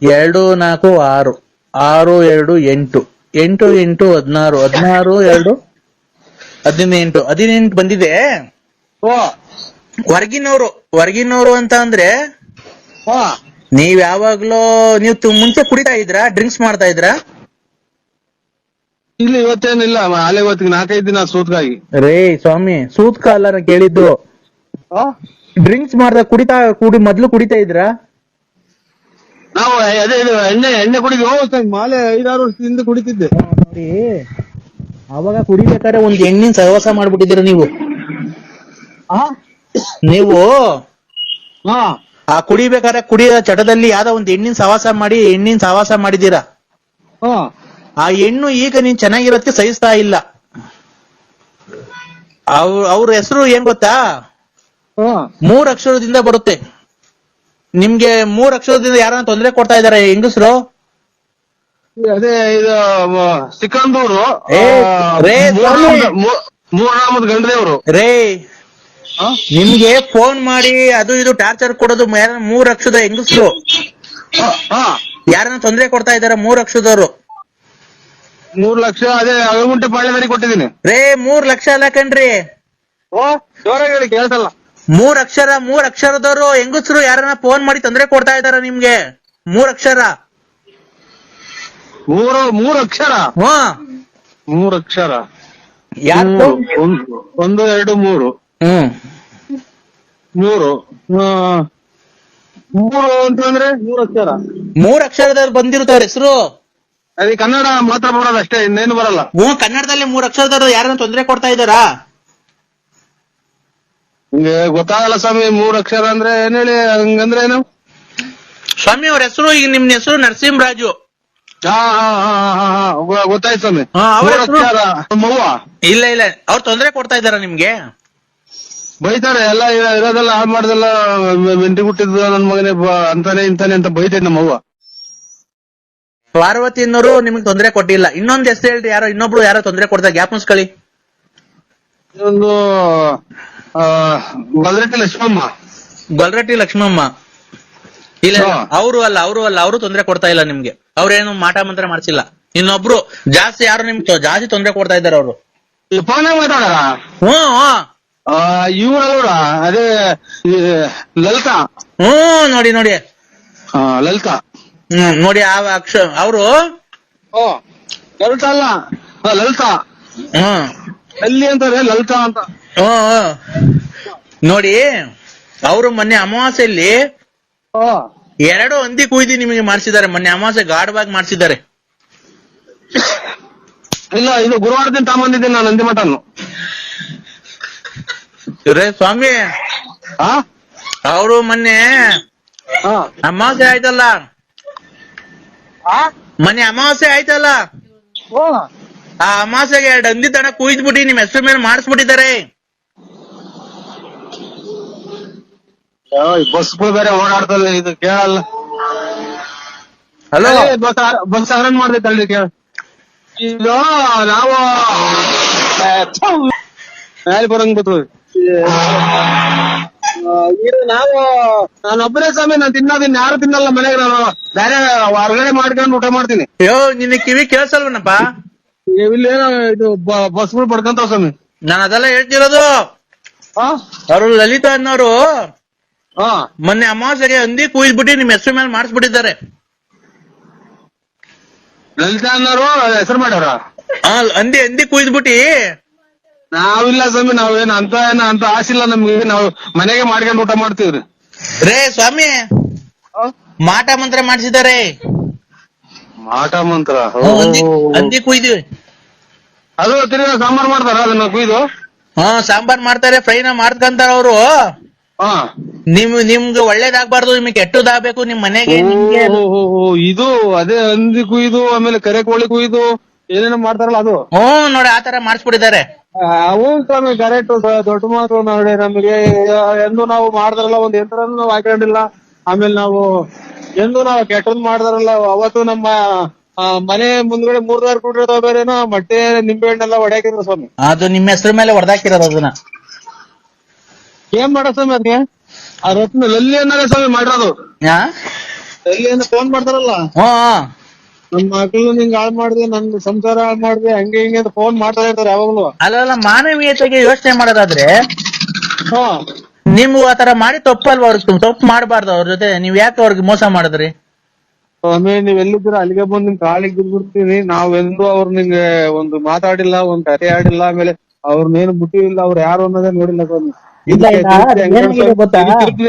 2 4 6 6 2 8 8 8 16 16 2 18 ಬಂದಿದೆ. ಹೊರಗಿನವರು ಅಂತ ಅಂದ್ರೆ ನೀವ್ ಯಾವಾಗ್ಲೂ ಮುಂಚೆ ಕುಡಿತಾ ಇದ್ರಾ, ಡ್ರಿಂಕ್ಸ್ ಮಾಡ್ತಾ ಇದ್ರಾ? ಇಲ್ಲಿ ಇವತ್ತೇನಿಲ್ಲ, ಅಲ್ಲೇ ಇವತ್ತಿಗೆ 4-5 ದಿನ ಸೂತ್ಕಾಗಿ. ರೇ ಸ್ವಾಮಿ, ಸೂತ್ಕ ಅಲ್ಲ ಕೇಳಿದ್ದು. ಡ್ರಿಂಕ್ಸ್ ಮಾಡ್ದ ಮೊದ್ಲು ಕುಡಿತಾ ಇದ್ರಾ? ನಾವು ಅದೇ ಎಣ್ಣೆ ಕುಡಿದ್ವಿ. ಮಾಲೆ 5-6 ವರ್ಷದಿಂದ ಕುಡಿತಿದ್ದೆ. ನೋಡಿ, ಅವಾಗ ಕುಡಿಬೇಕಾದ್ರೆ ಒಂದ್ ಎಣ್ಣಿನ ಸಹವಾಸ ಮಾಡ್ಬಿಟ್ಟಿದ್ದೀರ ನೀವು. ಆ ಕುಡಿಬೇಕಾದ್ರೆ ಕುಡಿಯೋ ಚಟದಲ್ಲಿ ಯಾವ್ದೋ ಒಂದ್ ಎಣ್ಣಿನ ಸಹವಾಸ ಮಾಡಿದೀರಾ. ಆ ಹೆಣ್ಣು ಈಗ ನೀನ್ ಚೆನ್ನಾಗಿರೋದಕ್ಕೆ ಸಹಿಸ್ತಾ ಇಲ್ಲ. ಅವ್ರ ಹೆಸರು ಏನ್ ಗೊತ್ತಾ, 3 ಅಕ್ಷರದಿಂದ ಬರುತ್ತೆ. ನಿಮ್ಗೆ 3 ಅಕ್ಷರದಿಂದ ಯಾರನ್ನ ತೊಂದರೆ ಕೊಡ್ತಾ ಇದಾರೆ ಹೆಂಗಸರು? ಅದೇ ಇದು ಸಿಕಂದೂರು, ಮೂರನಾಮದ ಗಂಡದೇವರು. ರೇ, ನಿಮ್ಗೆ ಫೋನ್ ಮಾಡಿ ಅದು ಇದು ಟಾರ್ಚರ್ ಕೊಡೋದು 3 ಅಕ್ಷರದ ಹೆಂಗಸರು. ಯಾರನ್ನ ತೊಂದರೆ ಕೊಡ್ತಾ ಇದಾರೆ 3 ಅಕ್ಷರದವರು. 3 ಲಕ್ಷ ಅದೇ ಅಗಗುಂಟೆ ಪಾಳ್ಯದಲ್ಲಿ ಕೊಟ್ಟಿದ್ದೀನಿ. ರೇ, 3 ಲಕ್ಷ ಅಲ್ಲ ಕಣ್ರಿ, ಜೋರಾಗಿ ಕೇಳ್ತಲ್ಲ. 3 ಅಕ್ಷರದವರು ಹೆಂಗಸರು ಯಾರನ್ನ ಫೋನ್ ಮಾಡಿ ತೊಂದರೆ ಕೊಡ್ತಾ ಇದಾರ ನಿಮ್ಗೆ. 3 ಅಕ್ಷರ. 3 ಅಕ್ಷರ. 3 ಅಕ್ಷರ. 1 2 3. 3 ಅಂತಂದ್ರೆ 3 ಅಕ್ಷರ. 3 ಅಕ್ಷರದವ್ರು ಬಂದಿರ್ತಾರ ಹೆಸರು. ಅದೇ ಕನ್ನಡ ಮಾತ್ರ ಬರೋದು ಅಷ್ಟೇ, ಇನ್ನೇನು ಬರಲ್ಲ. ಕನ್ನಡದಲ್ಲಿ 3 ಅಕ್ಷರದವ್ರು ಯಾರನ್ನ ತೊಂದರೆ ಕೊಡ್ತಾ ಇದಾರಾ? ನಿಮ್ಗೆ ಗೊತ್ತಾಗಲ್ಲ ಸ್ವಾಮಿ, 3 ಅಕ್ಷರ ಅಂದ್ರೆ ಏನ್ ಹೇಳಿ, ಹಂಗಂದ್ರೆ ಏನು ಸ್ವಾಮಿ? ಅವ್ರ ಹೆಸರು, ಈಗ ನಿಮ್ ಹೆಸರು ನರಸಿಂಹರಾಜು. ಗೊತ್ತಾಯ್ತು ಸ್ವಾಮಿ. ಮವ್ವ ಇಲ್ಲ ಅವ್ರು ತೊಂದರೆ ಕೊಡ್ತಾ ಇದಾರ ನಿಮ್ಗೆ? ಬೈತಾರೆ, ಎಲ್ಲ ಇರೋದೆಲ್ಲ ಹಾಳು ಮಾಡ್ದೆಲ್ಲ ಮೆಂಟಿ ಹುಟ್ಟಿದ್ದು ನನ್ ಮಗನೇ ಅಂತಾನೆ ಇಂತಾನೆ ಅಂತ ಬೈತೈತೆ ನಮ್ಮವ್ವ. ಪಾರ್ವತಿ ಅನ್ನೋರು ನಿಮ್ಗೆ ತೊಂದರೆ ಕೊಟ್ಟಿಲ್ಲ. ಇನ್ನೊಂದ್ ಹೆಸರು ಹೇಳ್ರಿ, ಇನ್ನೊಬ್ಳು ಯಾರೋ ತೊಂದರೆ ಕೊಡ್ತಾರೆ, ಗ್ಯಾಪ್ ಮುಸ್ಕಳಿ. ಒಂದು ಗೊಲ್ರಟ್ಟಿ ಲಕ್ಷ್ಮಮ್ಮ. ಇಲ್ಲ, ಅವರು ತೊಂದರೆ ಕೊಡ್ತಾ ಇಲ್ಲ ನಿಮ್ಗೆ. ಅವ್ರೇನು ಮಾಟ ಮಂತ್ರ ಮಾಡ್ಸಿಲ್ಲ. ಇನ್ನೊಬ್ರು ಜಾಸ್ತಿ ಯಾರು ನಿಮ್ಗೆ ಜಾಸ್ತಿ ತೊಂದರೆ ಕೊಡ್ತಾ ಇದಾರೆ ಅವರು. ಮಾತಾಡಾರ? ಇವ್ರ ಅದೇ ಲಲಿತಾ. ನೋಡಿ ಲಲಿತಾ ನೋಡಿ ಅವರು ಲಲಿತಾ ಅಲ್ಲ, ಲಲಿತಾ. ಅಲ್ಲಿ ಅಂತಾರೆ ಲಲಿತಾ ಅಂತ. ಹ್ಮ್ ನೋಡಿ, ಅವರು ಮೊನ್ನೆ ಅಮಾವಾಸ್ಯೆಯಲ್ಲಿ 2 ಹಂದಿ ಕುಯ್ದು ನಿಮಗೆ ಮಾಡಿಸಿದ್ದಾರೆ. ಮೊನ್ನೆ ಅಮಾವಾಸ್ಯೆ ಗಾಢವಾಗಿ ಮಾಡಿಸಿದ್ದಾರೆ. ಇಲ್ಲ, ಇದು ಗುರುವಾರ ದಿನ ತಗೊಂಡಿದ್ದೀನಿ ನಾನು ನಂದಿ ಮಟನ್ನು. ರೇ ಸ್ವಾಮಿ, ಅವರು ಮೊನ್ನೆ ಅಮಾವಾಸ್ಯೆ ಆಯ್ತಲ್ಲ, ಮೊನ್ನೆ ಅಮಾವಾಸ್ಯೆ ಆಯ್ತಲ್ಲ, ಆ ಅಮಾವಾಸ್ಯೆಗೆ 2 ಹಂದಿ ತನ ಕುಯ್ದ್ಬಿಟ್ಟು ನಿಮ್ ಹೆಸರು ಮೇಲೆ ಮಾಡಿಸ್ಬಿಟ್ಟಿದ್ದಾರೆ. ಬಸ್ಗಳು ಬೇರೆ ಓಡಾಡ್ತಲ್ಲ, ಇದು ಕೇಳಲ್ಲ. ಹಲೋ, ಬಸ್ ಅರೇಂಜ್ ಮಾಡ್ದೈತೆ ಅಲ್ಲಿ ಕೇಳ. ಇದು ನಾವು ಮೇಲೆ ಬರಂಗ್ ಬರ್ತದೆ. ಇದು ನಾನೊಬ್ಬರೇ ಸ್ವಾಮಿ, ನಾನು ತಿನ್ನೋದಿನ್ ಯಾರು ತಿನ್ನಲ್ಲ ಮನೆಗೆ. ನಾನು ಬೇರೆ ಹೊರಗಡೆ ಮಾಡ್ಕೊಂಡು ಊಟ ಮಾಡ್ತೀನಿ. ಅಯ್ಯೋ, ನಿನ್ನ ಕಿವಿ ಕೇಳಿಸಲ್ವನಪ್ಪ? ಇಲ್ಲೇನೋ ಇದು ಬಸ್ಗಳು ಪಡ್ಕೊಂತಾವ ಸ್ವಾಮಿ. ನಾನು ಅದೆಲ್ಲ ಹೇಳ್ತಿರೋದು. ಅವರು ಲಲಿತಾ ಅನ್ನೋರು ಮೊನ್ನೆ ಅಮಾವಾಸ್ಯೆಗೆ ಹಂದಿ ಕುಯ್ದ್ಬಿಟ್ಟು ನಿಮ್ ಹೆಸರು ಮೇಲೆ ಮಾಡಿಸ್ಬಿಟ್ಟಿದ್ದಾರೆ. ಲಲಿತಾ ಅನ್ನೋರು ಹೆಸರು ಮಾಡ್ಯಾರ? ಹಂದಿ ಕುಯ್ದ್ಬಿಟ್ಟಿ. ನಾವಿಲ್ಲ ಸ್ವಾಮಿ, ನಾವೇನು ಅಂತ ಆಸೆ ಇಲ್ಲ ನಮ್ಗೆ. ನಾವು ಮನೆಗೆ ಮಾಡ್ಕೊಂಡು ಊಟ ಮಾಡ್ತೀವ್ರಿ. ರೇ ಸ್ವಾಮಿ, ಮಾಟ ಮಂತ್ರ ಮಾಡಿಸಿದ್ದಾರೆ. ಮಾಟ ಮಂತ್ರ? ಹಂದಿ ಕುಯ್ದಿವಿ. ಅದು ತಿರ್ಗಾ ಸಾಂಬಾರ್ ಮಾಡ್ತಾರ ಅದನ್ನ ಕುಯ್ದು? ಸಾಂಬಾರ್ ಮಾಡ್ತಾರೆ, ಫ್ರೈನ ಮಾಡ್ಕಂತಾರ ಅವರು. ನಿಮ್ಗೆ ಒಳ್ಳೇದಾಗ್ಬಾರ್ದು, ನಿಮ್ಗೆ ಕೆಟ್ಟದಾಗ್ಬೇಕು ನಿಮ್ ಮನೆಗೆ. ಇದು ಅದೇ ಹಂದಿ ಕುಯ್ದು, ಆಮೇಲೆ ಕರೆ ಕೋಳಿ ಕುಯ್ದು ಏನೇನೋ ಮಾಡ್ತಾರಲ್ಲ ಅದು? ನೋಡಿ, ಆತರ ಮಾಡಿಸ್ಬಿಟ್ಟಿದ್ದಾರೆ. ಅವು ಸ್ವಾಮಿ ಕರೆಕ್ಟ್, ದೊಡ್ಡ ಮಾತು. ನೋಡಿ, ನಮಗೆ ಎಂದು ನಾವು ಮಾಡಿದ್ರಲ್ಲ ಒಂದ್ ಯಂತ್ರನೂ ನಾವು ಹಾಕೊಂಡಿಲ್ಲ. ಆಮೇಲೆ ನಾವು ಎಂದು ನಾವು ಕೆಟ್ಟದ್ ಮಾಡಿದ್ರಲ್ಲ, ಅವತ್ತು ನಮ್ಮ ಮನೆ ಮುಂದ್ಗಡೆ 3,000 ಕೊಟ್ಟಿರ್ತಾವ ಬೇರೆನೋ ಮೊಟ್ಟೆ ನಿಂಬೆ ಹಣ್ಣೆಲ್ಲ ಹೊಡ್ಯಾಕಿದ್ರು ಸ್ವಾಮಿ. ಅದು ನಿಮ್ಮ ಹೆಸರು ಮೇಲೆ ಹೊಡೆದಾಕಿರೋದು. ಅದನ್ನ ಏನ್ ಮಾಡೋ ಸ್ವಾಮಿ ಅದಕ್ಕೆ? ಆ ರತ್ನ ಲಲ್ಲಿ ಅನ್ನೋದೇ ಸ್ವಾಮಿ ಮಾಡಿರೋದು. ಲಲ್ಲಿ ಅಂತ ಫೋನ್ ಮಾಡ್ತಾರಲ್ಲ, ನಮ್ ಮಕ್ಳು ನಿಂಗ್ ಹಾಳು ಮಾಡಿದೆ, ನನ್ ಸಂಸಾರ ಹಾಳು ಮಾಡಿದೆ, ಹಂಗೆ ಹಿಂಗೆ ಅಂತ ಫೋನ್ ಮಾಡ್ತಾ ಇರ್ತಾರೆ ಯಾವಾಗ್ಲೂ. ಅಲ್ಲ, ಮಾನವೀಯತೆಗೆ ಯೋಚನೆ ಮಾಡೋದಾದ್ರೆ ನೀವು ಆತರ ಮಾಡಿ ತಪ್ಪಲ್ವಾ? ಅವ್ರಿಗೆ ತಪ್ಪು ಮಾಡಬಾರ್ದು. ಅವ್ರ ಜೊತೆ ನೀವ್ ಯಾಕೆ ಅವ್ರಿಗೆ ಮೋಸ ಮಾಡಿದ್ರಿ? ಸ್ವಾಮಿ, ನೀವ್ ಎಲ್ಲಿದ್ದೀರ ಅಲ್ಲಿಗೆ ಬಂದು ನಿಮ್ ಕಾಲಿಗೆ ಬಿದ್ಬಿಡ್ತೀವಿ. ನಾವೆಂದು ಅವ್ರು ನಿಂಗೆ ಒಂದು ಮಾತಾಡಿಲ್ಲ, ಒಂದ್ ಕತೆ ಆಡಿಲ್ಲ, ಆಮೇಲೆ ಅವ್ರನ್ನೇನು ಬಿಟ್ಟಿಲ್ಲ, ಅವ್ರು ಯಾರು ಅನ್ನೋದೇ ನೋಡಿಲ್ಲ ಸ್ವಾಮಿ.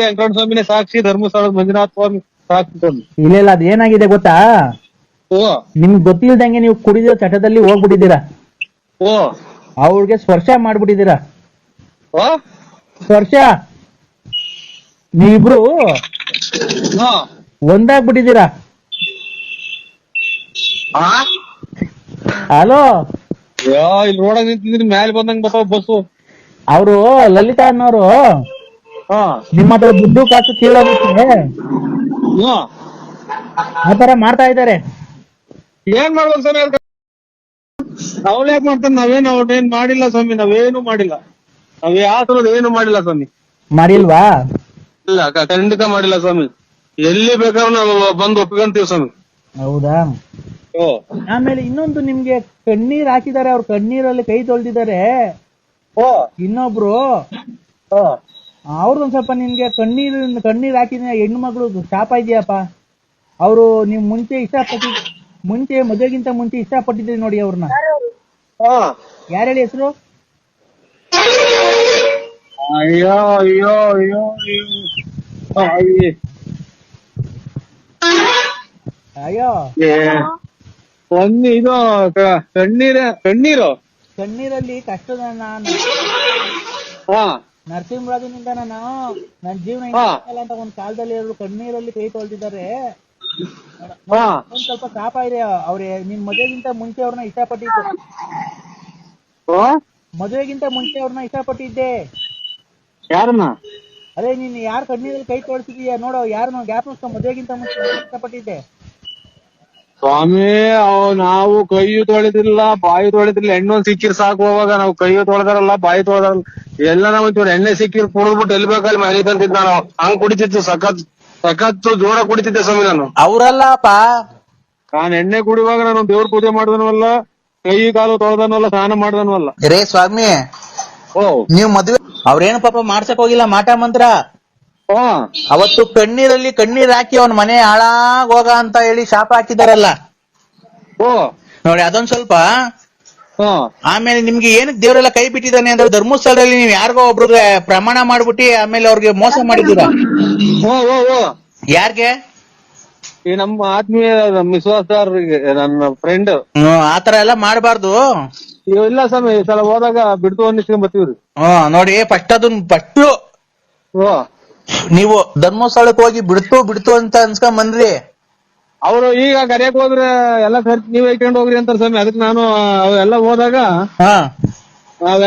ವೆಂಕಟ ಸ್ವಾಮಿನೇ ಸಾಕ್ಷಿ, ಧರ್ಮಸ್ಥಳದ ಮಂಜುನಾಥ ಸ್ವಾಮಿ ಸಾಕ್ಷಿ ಸ್ವಾಮಿ. ಇಲ್ಲ, ಅದ್ ಏನಾಗಿದೆ ಗೊತ್ತಾ? ನಿಮ್ಗೆ ಗೊತ್ತಿಲ್ದಂಗೆ ನೀವು ಕುಡಿದಿರೋ ಚಟದಲ್ಲಿ ಹೋಗ್ಬಿಟ್ಟಿದ್ದೀರಾ. ಅವ್ರಿಗೆ ಸ್ಪರ್ಶ ಮಾಡ್ಬಿಟ್ಟಿದ್ದೀರಾ. ಸ್ಪರ್ಶ ನೀವಿಬ್ರು ಒಂದಾಗ್ಬಿಟ್ಟಿದ್ದೀರಾ. ಹಲೋ, ಇಲ್ಲಿ ರೋಡಾಗ ನಿಂತಿದ್ರಿ, ಮ್ಯಾಲೆ ಬಂದಂಗ್ ಬರ್ತಾವ ಬಸ್ಸು. ಅವರು ಲಲಿತಾ ಅನ್ನೋರು ನಿಮ್ಮ ಹತ್ರ ದುಡ್ಡು ಕಾಸು ಕೇಳೋದಕ್ಕೆ ಆತರ ಮಾಡ್ತಾ ಇದ್ದಾರೆ. ಏನ್ ಮಾಡ್ಬೇಕು ಸ್ವಾಮಿ? ಅವ್ಳು ಯಾಕೆ ಮಾಡ್ತಾನೆ? ಅವ್ರೇನ್ ಮಾಡಿಲ್ಲ ಸ್ವಾಮಿ, ನಾವೇನು ಮಾಡಿಲ್ಲ. ನಾವ್ ಯಾವ ತರದ ಏನು ಮಾಡಿಲ್ಲ ಸ್ವಾಮಿ. ಮಾಡಿಲ್ವಾ? ಇಲ್ಲ, ಖಂಡಿತ ಮಾಡಿಲ್ಲ ಸ್ವಾಮಿ. ಎಲ್ಲಿ ಬೇಕಾದ್ರೂ ನಾವು ಬಂದು ಒಪ್ಕೊಂತೀವಿ ಸ್ವಾಮಿ. ಹೌದಾ? ಆಮೇಲೆ ಇನ್ನೊಂದು, ನಿಮ್ಗೆ ಕಣ್ಣೀರ್ ಹಾಕಿದ್ದಾರೆ, ಅವ್ರ ಕಣ್ಣೀರಲ್ಲಿ ಕೈ ತೊಳ್ದಿದ್ದಾರೆ. ಇನ್ನೊಬ್ರು ಅವ್ರದೊಂದ್ ಸ್ವಲ್ಪ ನಿಮ್ಗೆ ಕಣ್ಣೀರ್ ಹಾಕಿದ ಹೆಣ್ಣು ಮಗಳು ಶಾಪ ಇದೆಯಪ್ಪ. ಅವರು ನೀವು ಮುಂಚೆ ಮದುವೆಗಿಂತ ಮುಂಚೆ ಇಷ್ಟಪಟ್ಟಿದ್ರಿ ನೋಡಿ ಅವ್ರನ್ನ. ಯಾರು ಹೇಳಿ ಹೆಸರು? ಅಯ್ಯೋ ಅಯ್ಯೋ ಅಯ್ಯೋ ಅಯ್ಯೋ, ಇದು ಕಣ್ಣೀರಲ್ಲಿ ಕಷ್ಟದ ನರಸಿಂಹರಾಜನಿಂದ ನನ್ನ ಜೀವನ ಅಂತ ಒಂದ್ ಕಾಲದಲ್ಲಿ ಕಣ್ಣೀರಲ್ಲಿ ಕೈ ತೊಳ್ದಿದ್ದಾರೆ. ಒಂದ್ ಸ್ವಲ್ಪ ಶಾಪ ಇದೆ. ಅವ್ರೆ ನಿನ್ ಮದುವೆಗಿಂತ ಮುಂಚೆ ಅವ್ರನ್ನ ಇಷ್ಟಪಟ್ಟಿದ್ದೆ. ಮದುವೆಗಿಂತ ಮುಂಚೆ ಅವ್ರನ್ನ ಇಷ್ಟಪಟ್ಟಿದ್ದೆ. ಯಾರನ್ನ? ಅದೇ ನೀನ್ ಯಾರು ಕಣ್ಣೀರಲ್ಲಿ ಕೈ ತೊಳ್ಸಿದೀಯ ನೋಡೋ, ಯಾರನ್ನ ಗ್ಯಾಪ್ ಮದುವೆಗಿಂತ ಮುಂಚೆ ಇಷ್ಟಪಟ್ಟಿದ್ದೆ. ಸ್ವಾಮಿ, ನಾವು ಕೈಯು ತೊಳೆದಿಲ್ಲ, ಬಾಯಿ ತೊಳೆದಿಲ್ಲ. ಎಣ್ಣೆ ಸಿಕ್ಕಿರ್ ಸಾಕು. ಹೋವಾಗ ನಾವು ಕೈಯು ತೊಳೆದಾರಲ್ಲ, ಬಾಯಿ ತೊಳೆದಾರಲ್ಲ, ಎಲ್ಲ ನಾವು ಎಣ್ಣೆ ಸಿಕ್ಕಿರ್ ಕುಡಿದ್ಬಿಟ್ಟು ಎಲ್ಲಿ ಬೇಕಲ್ಲಿ ಮನೆ ತಂತಿದ್ ನಾನು. ಹಂಗ್ ಕುಡಿತಿತ್ತು, ಸಖತ್ತು ಜೋರ ಕುಡಿತಿದ್ದೆ ಸ್ವಾಮಿ ನಾನು. ಅವ್ರಲ್ಲಪ್ಪ, ನಾನು ಎಣ್ಣೆ ಕುಡಿಯುವಾಗ ನಾನು ದೇವ್ರ ಪೂಜೆ ಮಾಡ್ದನವಲ್ಲ, ಕೈ ಕಾಲು ತೊಳೆದನವಲ್ಲ, ಸ್ನಾನ ಮಾಡ್ದನವಲ್ಲ. ರೇ ಸ್ವಾಮಿ, ನೀವ್ ಮದ್ವೆ ಅವ್ರೇನು ಪಾಪ ಮಾಡ್ಸಕ್ ಹೋಗಿಲ್ಲ ಮಾಟ ಮಂತ್ರ. ಅವತ್ತು ಕಣ್ಣೀರಲ್ಲಿ ಕಣ್ಣೀರ್ ಹಾಕಿ ಅವನ್ ಮನೆ ಹಾಳಾಗ್ ಹೋಗ ಅಂತ ಹೇಳಿ ಶಾಪ ಹಾಕಿದಾರಲ್ಲ ನೋಡಿ. ಅದೊಂದ್ ಸ್ವಲ್ಪ ಆಮೇಲೆ ನಿಮ್ಗೆ ಏನಕ್ಕೆ ದೇವರೆಲ್ಲ ಕೈ ಬಿಟ್ಟಿದ್ದಾನೆ ಅಂದ್ರೆ ಧರ್ಮಸ್ಥಳದಲ್ಲಿ ನೀವು ಯಾರಿಗೋ ಒಬ್ರಿಗೆ ಪ್ರಮಾಣ ಮಾಡ್ಬಿಟ್ಟು ಆಮೇಲೆ ಅವ್ರಿಗೆ ಮೋಸ ಮಾಡಿದ್ದೀರಾ. ಯಾರ್ಗೆ? ಈ ನಮ್ಮ ಆತ್ಮೀಯ ವಿಶ್ವಾಸ ನನ್ನ ಫ್ರೆಂಡ್. ಆತರ ಎಲ್ಲ ಮಾಡಬಾರ್ದು. ಇಲ್ಲ ಸ್ವಾಮಿ, ಈ ಸಲ ಹೋದಾಗ ಬಿಡ್ತು ಅನ್ನಿಸ್ಕೊಂಡ್ ಬರ್ತೀವ್ರಿ. ನೋಡಿ ಫಸ್ಟ್ ನೀವು ಧರ್ಮಸ್ಥಳಕ್ಕೆ ಹೋಗಿ ಬಿಡ್ತು ಅಂತ ಅನ್ಸ್ಕೊಂಡ್ ಬಂದ್ರಿ. ಅವ್ರು ಈಗ ಕರೆಯಕ್ ಹೋದ್ರೆ ಎಲ್ಲ ಖರ್ಚು ನೀವ್ ಹೇಳ್ಕೊಂಡು ಹೋಗ್ರಿ ಅಂತಾರ ಸ್ವಾಮಿ. ಅದಕ್ಕೆ ನಾನು ಎಲ್ಲ ಹೋದಾಗ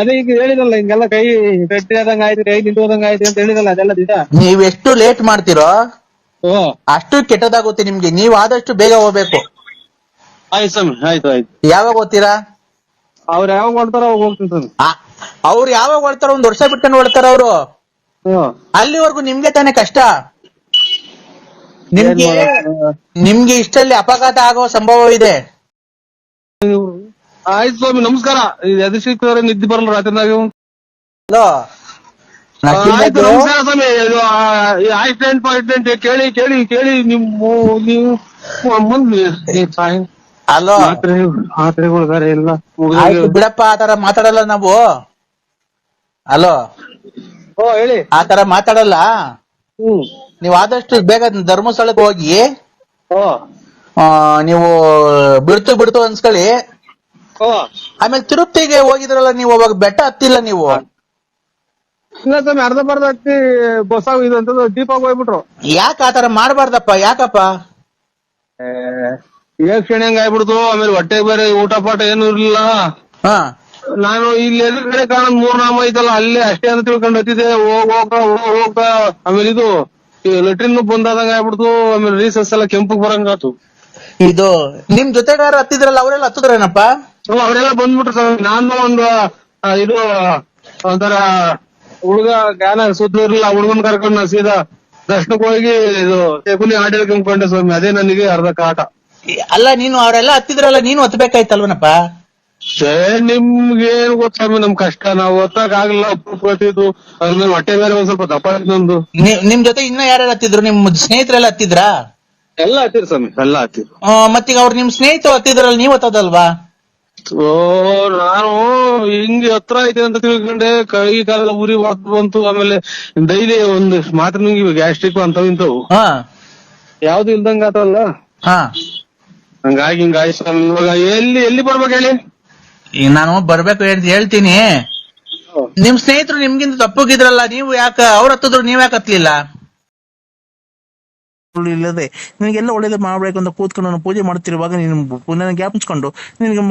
ಅದೇ ಈಗ ಹೇಳಿದಲ್ಲ, ಹಿಂಗೆಲ್ಲ ಕೈ ಗಟ್ಟಿ ಆದಂಗ ಆಯ್ತು, ಕೈ ನಿಂತು ಹೋದಂಗ ಆಯ್ತು ಅಂತ ಹೇಳಿದಲ್ಲ, ಅದೆಲ್ಲ ದಿಟ. ನೀವ್ ಎಷ್ಟು ಲೇಟ್ ಮಾಡ್ತೀರೋ ಅಷ್ಟು ಕೆಟ್ಟದಾಗುತ್ತೆ ನಿಮ್ಗೆ. ನೀವ್ ಆದಷ್ಟು ಬೇಗ ಹೋಗ್ಬೇಕು. ಆಯ್ತು ಸ್ವಾಮಿ, ಆಯ್ತು. ಯಾವಾಗ ಹೋಗ್ತೀರಾ? ಅವ್ರು ಯಾವಾಗ ಹೊಡ್ತಾರ ಅವಾಗ ಹೋಗ್ತೀನಿ ಸ್ವಾಮಿ. ಅವ್ರು ಯಾವಾಗ ಹೊಡ್ತಾರ? 1 ವರ್ಷ ಬಿಟ್ಟು ಹೊಡ್ತಾರ ಅವ್ರು. ಅಲ್ಲಿವರೆಗೂ ನಿಮ್ಗೆ ತಾನೇ ಕಷ್ಟ. ನಿಮ್ಗೆ ಇಷ್ಟಲ್ಲಿ ಅಪಘಾತ ಆಗೋ ಸಂಭವ ಇದೆ. ಆಯ್ತು ಸ್ವಾಮಿ, ನಮಸ್ಕಾರ. ಎದಕ್ಕೆ ನಿದ್ದೆ ಬರಲ್ಲ ರಾತ್ರಿನಾಗ? ನಮಸ್ಕಾರ ಸ್ವಾಮಿ. ಆಕ್ಸಿಡೆಂಟ್ ಕೇಳಿ ನೀವು ಅಲೋ ಮಾತ್ರೆಗಳು ಎಲ್ಲ ಬಿಡಪ್ಪ, ಆತರ ಮಾತಾಡಲ್ಲ ನಾವು. ಅಲೋ ಹೇಳಿ. ಆತರ ಮಾತಾಡಲ್ಲ. ನೀವ್ ಆದಷ್ಟು ಬೇಗ ಧರ್ಮಸ್ಥಳಕ್ಕೆ ಹೋಗಿ ನೀವು ಬಿಡ್ತು ಅನ್ಸ್ಕೊಳ್ಳಿ. ಆಮೇಲೆ ತಿರುಪತಿಗೆ ಹೋಗಿದ್ರಲ್ಲ ನೀವು, ಅವಾಗ ಬೆಟ್ಟ ಹತ್ತಿಲ್ಲ ನೀವು? ಇಲ್ಲ ಸ್ವಾಮಿ, ಅರ್ಧ ಹತ್ತಿ ಬಸ್ ಇದು ಅಂತ ದೀಪಾಗ ಹೋಗ್ಬಿಟ್ರು. ಯಾಕೆ ಆತರ ಮಾಡ್ಬಾರ್ದಪ್ಪ? ಯಾಕಪ್ಪ? ಕ್ಷಣ ಹೆಂಗ್ ಆಗ್ಬಿಡ್ತು. ಆಮೇಲೆ ಹೊಟ್ಟೆ ಬೇರೆ ಊಟ ಪಾಠ ಏನು ಇರ್ಲಿಲ್ಲ. ನಾನು ಇಲ್ಲಿ ಎದುರುಗಡೆ ಕಾಣ 3 ನಾಮ ಐತಲ್ಲ, ಅಲ್ಲೇ ಅಷ್ಟೇ ಅಂತ ತಿಳ್ಕೊಂಡು ಹತ್ತಿದೆ. ಹೋಗ ಆಮೇಲೆ ಇದು ಲೆಟ್ರಿನ್ ಬಂದಾದಂಗ ಆಗ್ಬಿಡ್ತು. ಆಮೇಲೆ ರೀಸಸ್ ಎಲ್ಲ ಕೆಂಪಗ್ ಬರಂಗಾತು. ಇದು ನಿಮ್ ಜೊತೆಗಾರ ಹತ್ತಿದ್ರಲ್ಲ, ಅವರೆಲ್ಲ ಹತ್ತದ್ರೇನಪ್ಪ? ಅವರೆಲ್ಲ ಬಂದ್ಬಿಟ್ರು ಸ್ವಾಮಿ. ನಾನು ಒಂದು ಇದು ಒಂಥರ ಹುಡುಗ ಜ್ಞಾನ ಸುದ್ದಿ ಇರ್ಲಿಲ್ಲ, ಹುಡುಗನ್ ಕರ್ಕೊಂಡು ಸೀದಾ ದರ್ಶನಕ್ಕೆ ಹೋಗಿ ಇದು ಶಕುನಿ ಹಾಡು ಹೇಳ್ಕೊಂಡ್ಕೊಂಡೆ ಸ್ವಾಮಿ. ಅದೇ ನನಗೆ ಅರ್ಧ ಕಾಟ. ಅಲ್ಲ, ನೀನು ಅವರೆಲ್ಲ ಹತ್ತಿದ್ರಲ್ಲ, ನೀನು ಹತ್ಬೇಕಾಯ್ತಲ್ವನಪ್ಪ? ನಿಮ್ಗೆ ಏನ್ ಗೊತ್ತ ಸ್ವಾಮಿ, ನಮ್ ಕಷ್ಟ. ನಾವು ಒತ್ತಾಗ ಆಗ್ಲಿಲ್ಲ, ಒಪ್ಪಿದ್ದು. ಅದ್ಮೇಲೆ ಹೊಟ್ಟೆ ಬೇರೆ ಒಂದ್ ಸ್ವಲ್ಪ ದಪ್ಪ ನಂದು. ನಿಮ್ ಜೊತೆ ಇನ್ನ ಯಾರ್ಯಾರು ಹತ್ತಿದ್ರು? ನಿಮ್ ಸ್ನೇಹಿತರೆಲ್ಲ ಹತ್ತಿದ್ರಾ? ಎಲ್ಲ ಹತ್ತಿರ್ ಸ್ವಾಮಿ, ಎಲ್ಲ ಹತ್ತಿದ್ರು. ಮತ್ತೀಗ ಅವ್ರು ನಿಮ್ ಸ್ನೇಹಿತರು ಹತ್ತಿದ್ರಲ್ಲ, ನೀವ್ ಹತ್ತದಲ್ವಾ? ನಾನು ಹಿಂಗೆ ಹತ್ರ ಐತೆ ಅಂತ ತಿಳ್ಕೊಂಡೆ. ಕೈ ಕಾಲೆಲ್ಲ ಉರಿ ಬಂತು. ಆಮೇಲೆ ಡೈಲಿ ಒಂದು ಮಾತ್ರ ನುಂಗಿ ಗ್ಯಾಸ್ಟ್ರಿಕ್ ಅಂತವ್ ಇಂತವು ಯಾವ್ದು ಇಲ್ದಂಗ ಆತಲ್ಲ. ಹಂಗಾಗಿ ಹಿಂಗಾಯ್ತು ಸ್ವಾಮಿ. ಇವಾಗ ಎಲ್ಲಿ ಬರ್ಬೇಕು ಹೇಳಿ? ನಾನು ಬರ್ಬೇಕು ಅಂತ ಹೇಳ್ತೀನಿ. ನಿಮ್ ಸ್ನೇಹಿತರು ನಿಮ್ಗಿಂತ ತಪ್ಪಗಿದ್ರಲ್ಲ, ನೀವು ಯಾಕೆ ಅವ್ರ ಹತ್ತಿದ್ರು, ನೀವ್ ಯಾಕೆ ಹತ್ಲಿಲ್ಲ? ಇಲ್ಲದೆ ನಿನಗೆಲ್ಲ ಒಳ್ಳೇದು ಮಾಡ್ಬೇಕು ಅಂತ ಕೂತ್ಕೊಂಡು ನಾನು ಪೂಜೆ ಮಾಡ್ತಿರುವಾಗ ನೀನು ಪುನಃ ಜ್ಞಾಪಿಸ್ಕೊಂಡು ನಿನಗೆ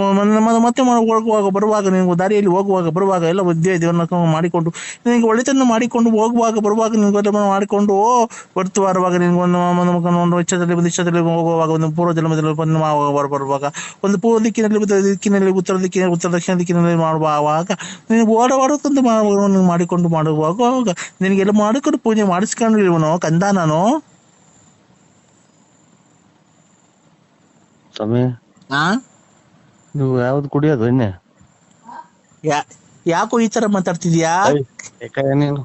ಮತ್ತೆ ಹೋಗುವಾಗ ಬರುವಾಗ, ನಿನಗೆ ದಾರಿಯಲ್ಲಿ ಹೋಗುವಾಗ ಬರುವಾಗ ಎಲ್ಲ ದೇವರನ್ನ ಮಾಡಿಕೊಂಡು ನಿನಗೆ ಒಳ್ಳೆತನ ಮಾಡಿಕೊಂಡು ಹೋಗುವಾಗ ಬರುವಾಗ ನಿನಗೆ ಮಾಡಿಕೊಂಡು ಬರುವಾಗ ನಿನಗೆ ಒಂದು ವೆಚ್ಚದಲ್ಲಿ ಹೋಗುವಾಗ, ಒಂದು ಪೂರ್ವ ಜನ್ಮದಲ್ಲಿ ಬರುವಾಗ, ಒಂದು ಪೂರ್ವ ದಿಕ್ಕಿನಲ್ಲಿ ಉತ್ತರ ದಕ್ಷಿಣ ದಿಕ್ಕಿನಲ್ಲಿ ಮಾಡುವಾಗ ನಿನಗೆ ಓಡಾಡೋಕಂತ ಮಾಡಿಕೊಂಡು ಮಾಡುವಾಗ ನಿನಗೆಲ್ಲ ಮಾಡಿಕೊಂಡು ಪೂಜೆ ಮಾಡಿಸ್ಕೊಂಡು ಇವನು ಕಂದ. ನಾನು ಸ್ವಾಮಿ, ನೀವು ಯಾವ್ದು ಕುಡಿಯೋದು ಎಣ್ಣೆ? ಯಾಕೋ ಈ ತರ ಮಾತಾಡ್ತಿದ್ಯಾ? ನೀನು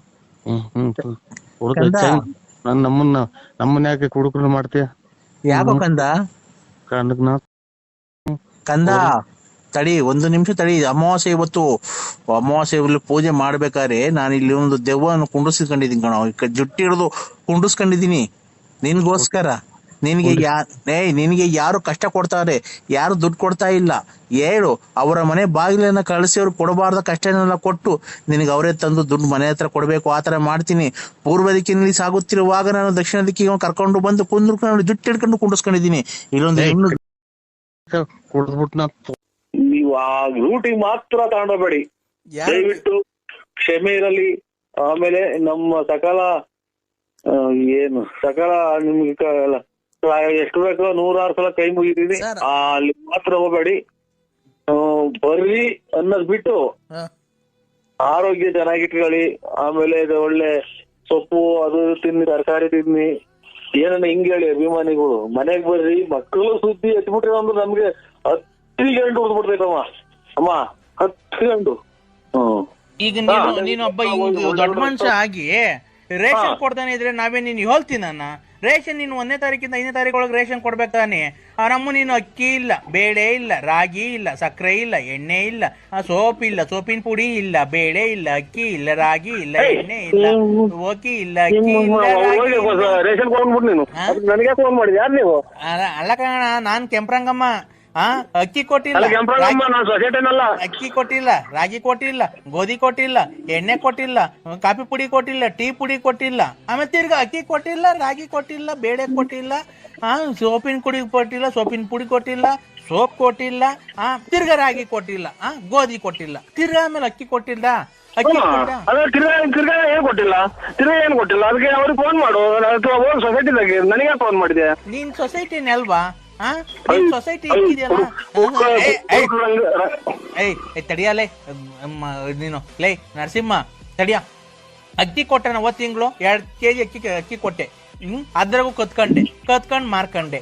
ನಮ್ಮನ್ನ ಯಾಕೆ ಕುಡುಕರು ಮಾಡ್ತೀಯ? ಯಾಕೋ ಕಂದ? ಕಂದ ತಡಿ, 1 ನಿಮಿಷ ತಡಿ. ಅಮಾವಾಸ್ಯೆ ಇವತ್ತು, ಅಮಾವಾಸ್ಯೆಯಲ್ಲಿ ಪೂಜೆ ಮಾಡ್ಬೇಕಾದ್ರೆ ನಾನು ಇಲ್ಲಿ ಒಂದು ದೆವ್ವವನ್ನು ಕುಂಡಿಸ್ಕೊಂಡಿದ್ದೀನಿ ಕಣ. ಜುಟ್ಟಿ ಹಿಡಿದು ಕುಂಡಿಸ್ಕೊಂಡಿದೀನಿ ನಿನ್ಗೋಸ್ಕರ. ನಿನಗೆ ಯಾರು ಕಷ್ಟ ಕೊಡ್ತಾರೆ? ಯಾರು ದುಡ್ಡು ಕೊಡ್ತಾ ಇಲ್ಲ? ಹೇಳು. ಅವರ ಮನೆ ಬಾಗಿಲನ್ನ ಕಳಿಸಿ ಅವ್ರು ಕೊಡಬಾರ್ದ ಕಷ್ಟನೆಲ್ಲ ಕೊಟ್ಟು ನಿನಗೆ ಅವರೇ ತಂದು ದುಡ್ಡು ಮನೆ ಹತ್ರ ಕೊಡ್ಬೇಕು. ಆತರ ಮಾಡ್ತೀನಿ. ಪೂರ್ವ ದಿಕ್ಕಿನಲ್ಲಿ ಸಾಗುತ್ತಿರುವಾಗ ನಾನು ದಕ್ಷಿಣ ದಿಕ್ಕಿಗೆ ಕರ್ಕೊಂಡು ಬಂದು ಕುಂದ್ಕೊಂಡು ಜುಟ್ಟು ಹಿಡ್ಕೊಂಡು ಕುಂಡಿಸ್ಕೊಂಡಿದ್ದೀನಿ. ಇಲ್ಲೊಂದು ನೀವು ಆ ರೂಟಿಗೆ ಮಾತ್ರ ತಗೊಂಡೋಗ್ಬೇಡಿ ದಯವಿಟ್ಟು. ಕ್ಷಮೆ ಇರಲಿ. ಆಮೇಲೆ ನಮ್ಮ ಸಕಲ ನಿಮ್ಗೆ ಎಷ್ಟು ಬೇಕೋ 106 ಸಲ ಕೈ ಮುಗಿದೀನಿ. ಅಲ್ಲಿ ಮಾತ್ರ ಹೋಗ್ಬೇಡಿ. ಬರ್ರಿ ಅನ್ನೋದ್ ಬಿಟ್ಟು ಆರೋಗ್ಯ ಚೆನ್ನಾಗಿಟ್ಕೊಳ್ಳಿ. ಆಮೇಲೆ ಒಳ್ಳೆ ಸೊಪ್ಪು ಅದು ತಿನ್ನಿ, ತರಕಾರಿ ತಿನ್ನಿ. ಏನನ್ನ ಹಿಂಗ್ ಹೇಳಿ ಅಭಿಮಾನಿಗಳು, ಮನೆಗ್ ಬರ್ರಿ. ಮಕ್ಕಳು ಸುದ್ದಿ ಎತ್ಬಿಟ್ರೆ ಅಂದ್ರೆ ನಮ್ಗೆ 10 ಗಂಟೆ ಉಡ್ದ್ಬಿಡ್ತೈತಮ್ಮ. ಅಮ್ಮ 10 ಗಂಟು. ಈಗ ನೀನೊಬ್ಬ ದೊಡ್ಡ ಮನುಷ್ಯ ಆಗಿ ರೇಷನ್ ಕೊಡ್ತಾನೆ ಇದ್ರೆ ನಾವೇ ನೀನ್ ಹೇಳ್ತೀನ? ರೇಷನ್ ನೀನು 1ನೇ ತಾರೀಕಿಂದ 5ನೇ ತಾರೀಕು ಒಳಗೆ ರೇಷನ್ ಕೊಡ್ಬೇಕು ತಾನೆ. ನಮ್ಮು ನೀನು ಅಕ್ಕಿ ಇಲ್ಲ, ಬೇಳೆ ಇಲ್ಲ, ರಾಗಿ ಇಲ್ಲ, ಸಕ್ಕರೆ ಇಲ್ಲ, ಎಣ್ಣೆ ಇಲ್ಲ, ಸೋಪ್ ಇಲ್ಲ, ಸೋಪಿನ ಪುಡಿ ಇಲ್ಲ, ಬೇಳೆ ಇಲ್ಲ, ಅಕ್ಕಿ ಇಲ್ಲ, ರಾಗಿ ಇಲ್ಲ, ಎಣ್ಣೆ ಇಲ್ಲ, ಓಕಿ ಇಲ್ಲ, ಅಕ್ಕಿ ಇಲ್ಲ, ರೇಷನ್ ಕೊಡ್ಬಿಟ್ಟು ನೀನು ನನಗೆ ಫೋನ್ ಮಾಡಿದ್ಯಾ ಯಾರು ನೀವು? ಅಲ್ಲ ಕಣ, ನಾನ್ ಕೆಂಪ್ರಂಗಮ್ಮ. ಅಕ್ಕಿ ಕೊಟ್ಟಿಲ್ಲ, ಅಕ್ಕಿ ಕೊಟ್ಟಿಲ್ಲ, ರಾಗಿ ಕೊಟ್ಟಿಲ್ಲ, ಗೋಧಿ ಕೊಟ್ಟಿಲ್ಲ, ಎಣ್ಣೆ ಕೊಟ್ಟಿಲ್ಲ, ಕಾಫಿ ಪುಡಿ ಕೊಟ್ಟಿಲ್ಲ, ಟೀ ಪುಡಿ ಕೊಟ್ಟಿಲ್ಲ, ಆಮೇಲೆ ತಿರ್ಗಾ ಅಕ್ಕಿ ಕೊಟ್ಟಿಲ್ಲ, ರಾಗಿ ಕೊಟ್ಟಿಲ್ಲ, ಬೇಳೆ ಕೊಟ್ಟಿಲ್ಲ, ಸೋಪಿನ ಪುಡಿ ಕೊಟ್ಟಿಲ್ಲ, ಸೋಪಿನ ಪುಡಿ ಕೊಟ್ಟಿಲ್ಲ, ಸೋಪ್ ಕೊಟ್ಟಿಲ್ಲ, ತಿರ್ಗಾ ರಾಗಿ ಕೊಟ್ಟಿಲ್ಲ, ಗೋಧಿ ಕೊಟ್ಟಿಲ್ಲ, ತಿರ್ಗಾ ಆಮೇಲೆ ಅಕ್ಕಿ ಕೊಟ್ಟಿಲ್ಲ. ಅಕ್ಕಿ ತಿರ್ಗಾ ಏನ್ ಕೊಟ್ಟಿಲ್ಲ, ತಿರ್ಗಾ ಏನ್ ಕೊಟ್ಟಿಲ್ಲ, ಅದಕ್ಕೆ ಅವ್ರಿಗೆ ಫೋನ್ ಮಾಡು. ಸೊಸೈಟಿದಾಗೆ ನನಗೆ ಫೋನ್ ಮಾಡಿದೆ. ನೀನ್ ಸೊಸೈಟಿನೇ ಅಲ್ವಾ? ಸೊಸೈಟಿ ಇಕ್ಕಿದೆಯಲ್ಲ. ತಡಿಯಲೇ ನೀನು ಲೇ ನರಸಿಂಹ ತಡಿಯ. ಅಕ್ಕಿ ಕೊಟ್ಟೆ ನಾ 1 ತಿಂಗಳು 2 kg ಅಕ್ಕಿ ಕೊಟ್ಟೆ. ಅದ್ರಾಗೂ ಕತ್ಕೊಂಡ್ ಮಾರ್ಕಂಡೆ.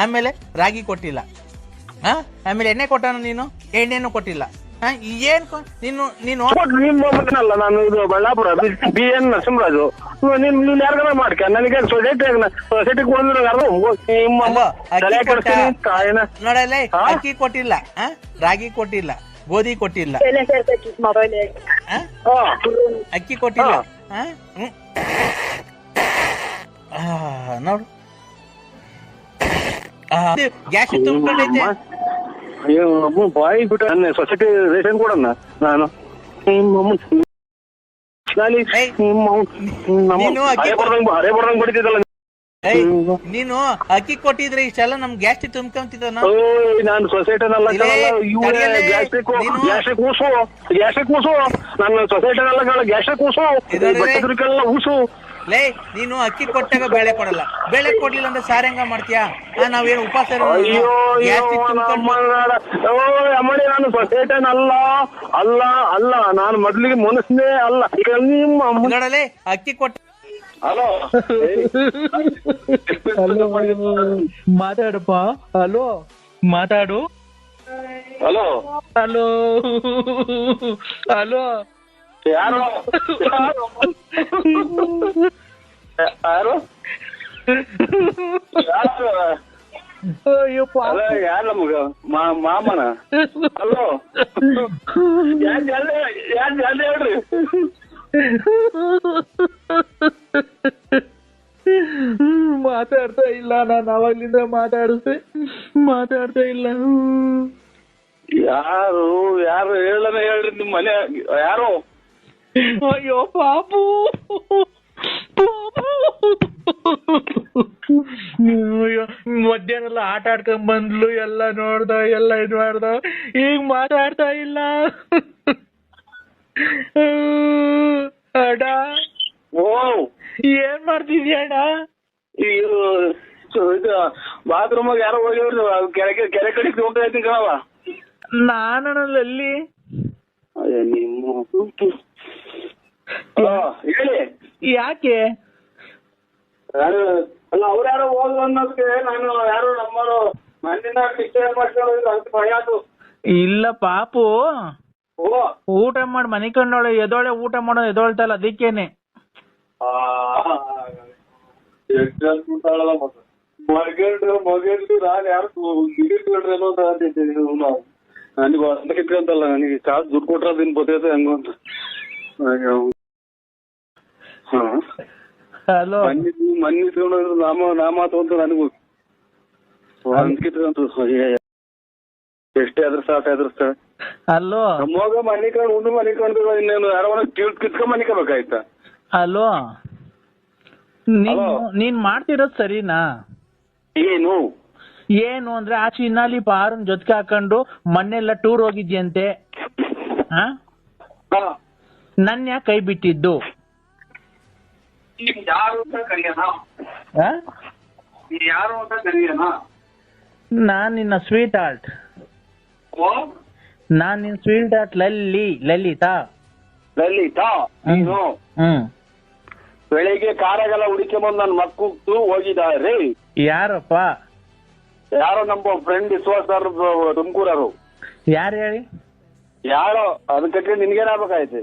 ಆಮೇಲೆ ರಾಗಿ ಕೊಟ್ಟಿಲ್ಲ, ಆಮೇಲೆ ಎಣ್ಣೆ ಕೊಟ್ಟನ ನೀನು, ಎಣ್ಣೆನು ಕೊಟ್ಟಿಲ್ಲ. ಏನ್ ನೀನು ನಿಮ್ಮಲ್ಲ, ನಾನು ಇದು ಬಳ್ಳಾಪುರ BN ನರಸಿಂಹರಾಜು. ನೀನ್ ಯಾರಿಗಾರ ಮಾಡ್ಕ, ನನಗೆ ಸೊಸೈಟಿಗೆ ನೋಡಲ್ಲ. ಅಕ್ಕಿ ಕೊಟ್ಟಿಲ್ಲ, ರಾಗಿ ಕೊಟ್ಟಿಲ್ಲ, ಗೋಧಿ ಕೊಟ್ಟಿಲ್ಲ, ಅಕ್ಕಿ ಕೊಟ್ಟಿಲ್ಲ. ನೋಡು ಗ್ಯಾಸ್ ತುಂಬಿಕೊಂಡೈತೆ. ಬಾಯಿ ಬಿಟ್ಟು ನನ್ನ ಸೊಸೈಟಿ ರೇಷನ್ ಕೊಡಣ್ಣ ನಾನು. ನೀನು ಅಕ್ಕಿ ಕೊಟ್ಟಿದ್ರೆ ಇಷ್ಟೆಲ್ಲ ನಮ್ ಗ್ಯಾಸ್ ತುಂಬ್ಕೊಂತಿದ್ದ. ನಾನು ಸೊಸೈಟಿನಲ್ಲ, ಗ್ಯಾಸ್ಟ್ರಿಕ್ ಕೂಸು, ನನ್ನ ಸೊಸೈಟಿನಲ್ಲ ಗ್ಯಾಸ್ಟ್ರಿಕ್ ಕೂಸು, ಊಸು. ಲೇ ನೀನು ಅಕ್ಕಿ ಕೊಟ್ಟಾಗ ಬೇಳೆ ಕೊಡಲ್ಲ, ಬೇಳೆ ಕೊಡ್ಲಿಲ್ಲ ಅಂದ್ರೆ ಸಾರ್ ಹೆಂಗ ಮಾಡ್ತೀಯಾ? ನಾವೇನು ಉಪವಾಸ? ಅಮ್ಮಡಿ ನಾನು ಸೊಸೈಟನ್ ಅಲ್ಲ ನಾನು ಮೊದ್ಲಿಗೆ ಮನಸ್ಸೇ ಅಲ್ಲ. ನೋಡಲೇ ಅಕ್ಕಿ ಕೊಟ್ಟ. ಹಲೋ ಮಾತಾಡಪ್ಪ. ಹಲೋ ಮಾತಾಡು. ಹಲೋ ಹಲೋ ಹಲೋ ಯಾರು ಯಾರು ನಮಗ ಮಾಮನ? ಹಲೋ ಯಾರು ಹೇಳ್ರಿ? ಮಾತಾಡ್ತಾ ಇಲ್ಲ, ನಾನು ಅವಾಗ್ಲಿಂದ ಮಾತಾಡ್ತಾ ಇಲ್ಲ. ಯಾರು ಹೇಳನ ಹೇಳ್ರಿ, ನಿಮ್ ಮನೆ ಯಾರು? ಅಯ್ಯೋ ಪಾಪು, ಅಯ್ಯೋ ಮಧ್ಯಾಹ್ನ ಆಟ ಆಡ್ಕೊಂಡ್ ಬಂದ್ಲು, ಎಲ್ಲ ನೋಡ್ದ, ಎಲ್ಲ ಇದು ಮಾಡ್ದ, ಈಗ ಮಾತಾಡ್ತಾ ಇಲ್ಲ. ಅಡ ಏನ್ ಮಾಡ್ತಿದ್ಯ ಅಡ? ಬಾತ್ರೂಮ್ ಯಾರೋ ಹೋಗಿವ್ರಿ, ಕೆರೆ ಕಡೆಗೆ ಹೋಗ್ತಾ ಇದ್ದೀನಿ ಕಣವ. ನಾನಲ್ಲಿ ಹೇಳಿ ಯಾಕೆ? ಅಲ್ಲ ಅವ್ರು ಯಾರೋ ಹೋದ್ರು ಅನ್ನೋದಕ್ಕೆ ನಾನು ಯಾರು ನಮ್ಮವರು ಮಣ್ಣಿನ ಡಿಸ್ಟರ್ಬ್ ಮಾಡ್ಕೊಂಡು ಅಂತ ಭಯ ಆಯ್ತು. ಇಲ್ಲ ಪಾಪು, ಊಟ ಮಾಡಿ ಮನೆ ಕಂಡೋಳೆ, ಎದೋಳೆ ಊಟ ಮಾಡೋ ಎದೋಳ್ತಲ್ಲ, ಅದಕ್ಕೇನೆ. ಮಗಂಡು ನಾನು ಯಾರು ನನಗೆ ಅಂತಲ್ಲ, ನನಗೆ ಕಾಸು ದುಡ್ಡು ಕೊಟ್ರ ದಿನ ಬರ್ತೈತೆ ಹಂಗ ಅಂತ. ಹಲೋ ಮನ್ನಿ ತಗೊಂಡ್ರು ನಾಮಾತು ಅಂತ ನನಗೂ ಅಂದ್ಕಿತ್ತು. ಎಷ್ಟೇ ಅದ್ರಸ್ತ ಹಲೋ ನಮ್ಮವಾಗ ಮನೆ ಕಂಡು ಉಂಡು ಮನೆ ಕಂಡು ಇನ್ನೇನು ಯಾರೋ ಕಿತ್ಕೊಂಡ್ ಮನೆ ಕಬೇಕಾಯ್ತಾ? ಹಲೋ ನೀನ್ ಮಾಡ್ತಿರೋದ್ ಸರಿನಾ? ಏನು ಅಂದ್ರೆ ಆ ಚಿನ್ನಾಲಿ ಪಾರನ್ ಜೊತೆಗೆ ಹಾಕೊಂಡು ಮೊನ್ನೆಲ್ಲ ಟೂರ್ ಹೋಗಿದ್ಯಂತೆ, ನನ್ ಯಾಕೆ ಕೈ ಬಿಟ್ಟಿದ್ದು? ನಾನ್ ನಿನ್ನ ಸ್ವೀಟ್ ಹಾರ್ಟ್, ಲಲಿತಾ ನೀನು ಬೆಳಿಗ್ಗೆ ಕಾರಾಗೆಲ್ಲ ಹುಡುಕೊಂಡ್ ನನ್ ಮಕ್ಕಳು ಹೋಗಿದ್ದಾರೆ. ಯಾರಪ್ಪ? ಯಾರೋ ನಮ್ಮ ಫ್ರೆಂಡ್ ವಿಶ್ವಾಸ್ ಸರ್ ತುಮಕೂರರು. ಯಾರು ಹೇಳಿ? ಯಾರೋ ಅದಕ್ಕೆ ನಿನ್ಗೇನಾಗ್ಬೇಕಾಯ್ತು?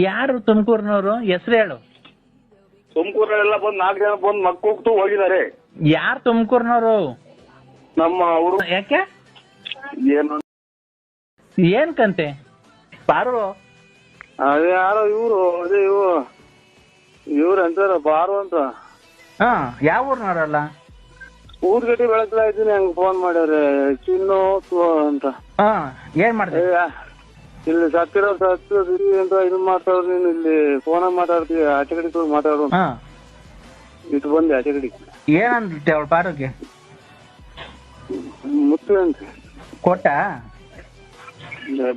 ಯಾರು ತುಮಕೂರ್ನವ್ರು? ಹೆಸರು ಹೇಳು. ತುಮಕೂರಲ್ಲೆಲ್ಲ ಬಂದು 4 ಜನ ಬಂದು ಮಕ್ಕಳು ಹೋಗಿದ್ದಾರೆ. ಯಾರು ತುಮಕೂರ್ನವರು? ನಮ್ಮ ಅವರು ಯಾಕೆ ಏನು ಏನ್ ಕಂತೆ ಪಾರು? ಅದೇ ಯಾರೋ ಇವ್ರು ಅದೇ ಇವ್ರು ಅಂತಾರ ಬಾರು ಅಂತ. ಹಾ ಯಾವ ಊರ್ನವ್ರಲ್ಲ? ಊರ್ಗಟ್ಟಿ ಬೆಳಗ್ತಾ ಇದ್ದೀನಿ, ಹಂಗ ಫೋನ್ ಮಾಡ್ಯಾರೆ ಚಿನ್ನು ಅಂತ. ಹಾ ಏನ್ ಮಾಡ್ತೀವಿ? ಇಲ್ಲಿ ಸತ್ತಿರೋ ಅಂತ ಇದು ಮಾಡ್ತಾವ್ರ, ನೀನು ಇಲ್ಲಿ ಫೋನಾಗ ಮಾತಾಡ್ತೀವಿ, ಆಚೆ ಕಡೆ ಮಾತಾಡೋ ಇಟ್ಟು ಬಂದೆ ಆಚೆ ಕಡೆ. ಏನಂತೆ ಅವಳು ಪಾರುಗೆ? ಮುತ್ತು ಅಂತ ಕೊಟ್ಟ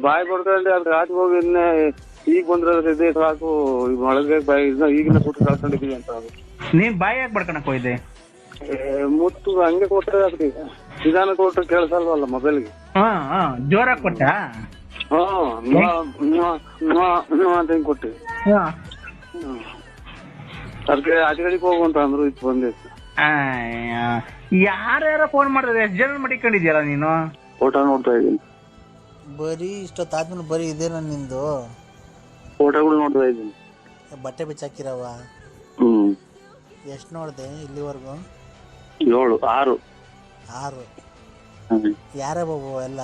ಬಾಯಿ ಕೊಡ್ಕೊಂಡೆ ಅದ್ರ ಆಚೆ ಹೋಗಿ ಇನ್ನೇ ಈಗ ಬಂದ್ರೆ ಸಾಕು ಒಳಗೆ ಬಾಯಿ ಈಗಿನ ಕೊಟ್ಟು ಕಳ್ಕೊಂಡಿದೀವಿ ಅಂತ. ನೀನ್ ಬಾಯಿ ಯಾಕೆ ಬಡ್ಕೊಳಕ್ ಹೋಯ್ದೆ? ಮುತ್ತು ಹಂಗೆ ಕೊಟ್ಟರೆ ಅದಕ್ಕೆ ನಿಧಾನ ಕೊಟ್ಟರೆ ಕೇಳಿಸಲ್ವಲ್ಲ ಮೊಬೈಲ್ಗೆ. ಜೋರಾಗಿ ಕೊಟ್ಟ? ಅಂತ ಹಿಂಗ್ ಕೊಟ್ಟಿ ಅದಕ್ಕೆ ಆಚೆ ಕಡೆಗೆ ಹೋಗುವಂತ ಅಂದ್ರು ಇತ್ತು ಬಂದಿತ್ತು. ಯಾರ್ಯಾರ ಫೋನ್ ಮಾಡಿದ್ರೆ ಎಷ್ಟು ಜನ ಮಡಿಕೊಂಡಿದ್ಯಲ್ಲ ನೀನು? ಫೋಟೋ ನೋಡ್ತಾ ಇದ್ದೀನಿ. ಬರೀ ಇಷ್ಟೊತ್ತಾದ್ಮೇಲೆ ಬರೀ ಇದೇನ ನಿಂದು? ಫೋಟೋಗಳು ನೋಡ್ತಾ ಇದ್ದೀನಿ. ಬಟ್ಟೆ ಬಿಚ್ಚಾಕಿರವ? ಎಷ್ಟು ನೋಡ್ದೆ ಇಲ್ಲಿವರೆಗೂ? 7 6 6. ಯಾರ ಬಾಬು ಎಲ್ಲ?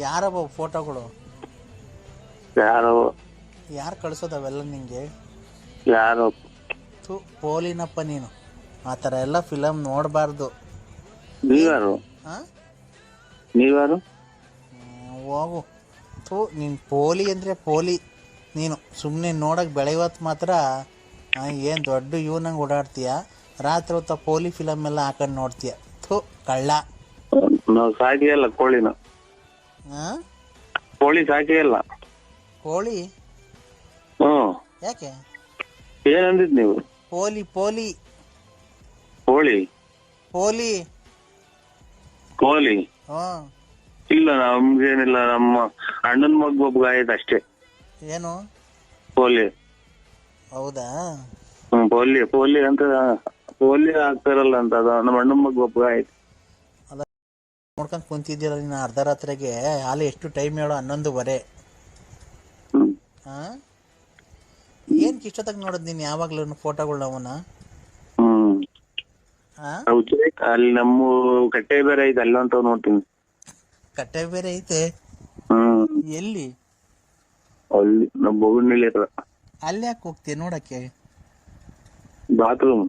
ಯಾರ ಬಾಬು ಫೋಟೋಗಳು? ಯಾರು ಕಳ್ಸೋದವೆಲ್ಲ ನಿಂಗೆ? ಯಾರೋ ಪೋಲಿನಪ್ಪ ನೀನು, ಆ ಥರ ಎಲ್ಲ ಫಿಲಮ್ ನೋಡಬಾರ್ದು. ನೀವ್ಯಾರು? ಹೋಗು ನೀನು ಪೋಲಿ ಅಂದರೆ ಪೋಲಿ ನೀನು. ಸುಮ್ಮನೆ ನೋಡೋಕೆ ಬೆಳೆಯವತ್ತು ಮಾತ್ರ ಏನು ದೊಡ್ಡ ಇವನಂಗೆ ಓಡಾಡ್ತೀಯ, ರಾತ್ರಿ ಹೊತ್ತ ಪೋಲಿ ಫಿಲಮ್ ಎಲ್ಲ ಹಾಕೊಂಡು ನೋಡ್ತೀಯ. ಕಳ್ಳ. ನಾವು ಸಾಕಿಯಲ್ಲ ಕೋಳಿನ. ಕೋಳಿ ಸಾಕಿಯಲ್ಲ. ಕೋಳಿ? ಯಾಕೆ? ಏನಂದಿದ್ ನೀವು? ಪೋಲಿ ಪೋಲಿ ಕೋಳಿ ಪೋಲಿ ಕೋಳಿ ಇಲ್ಲ, ನಮ್ಗೇನಿಲ್ಲ. ನಮ್ಮ ಅಣ್ಣನ ಮಗ ಒಬ್ಬ ಆಯ್ತು ಅಷ್ಟೇ. ಏನು ಪೋಲಿ? ಹೌದಾ? ಪೋಲಿ ಪೋಲಿ ಅಂತ ಪೋಲಿ ಆಗ್ತಾರಲ್ಲ ಅಂತ, ಅದು ನಮ್ಮ ಅಣ್ಣನ ಮಗ ಒಬ್ಬ ಆಯ್ತು. ಅಲ್ಲ ನೋಡ್ಕೊಂಡ್ ಕುಂತಿದ್ದೀರ ನೀನು ಅರ್ಧ ರಾತ್ರಿಗೆ. ಅಲ್ಲಿ ಎಷ್ಟು ಟೈಮ್ ಹೇಳೋ? 11:15. ಏನ್ ಇಷ್ಟೊತ್ತಾಗ ನೋಡೋದ್ ನೀನ್ ಯಾವಾಗ್ಲೂ ಫೋಟೋಗಳು ಅವನ? ಅಲ್ಲಿ ನಮ್ಮ ಕಟ್ಟೆ ಬೇರೆ ಐತೆ, ಅಲ್ಲಂತ ನೋಡ್ತೀನಿ. ಕಟ್ಟೆ ಬೇರೆ ಐತೆ? ಎಲ್ಲಿ? ಅಲ್ಲಿ ನಮ್ಮ ಬೋಗನಹಳ್ಳಿ ಹತ್ರ. ಅಲ್ಲಿ ಯಾಕೆ ಹೋಗ್ತೀಯ ನೋಡಕ್ಕೆ? ಬಾತ್ರೂಮ್.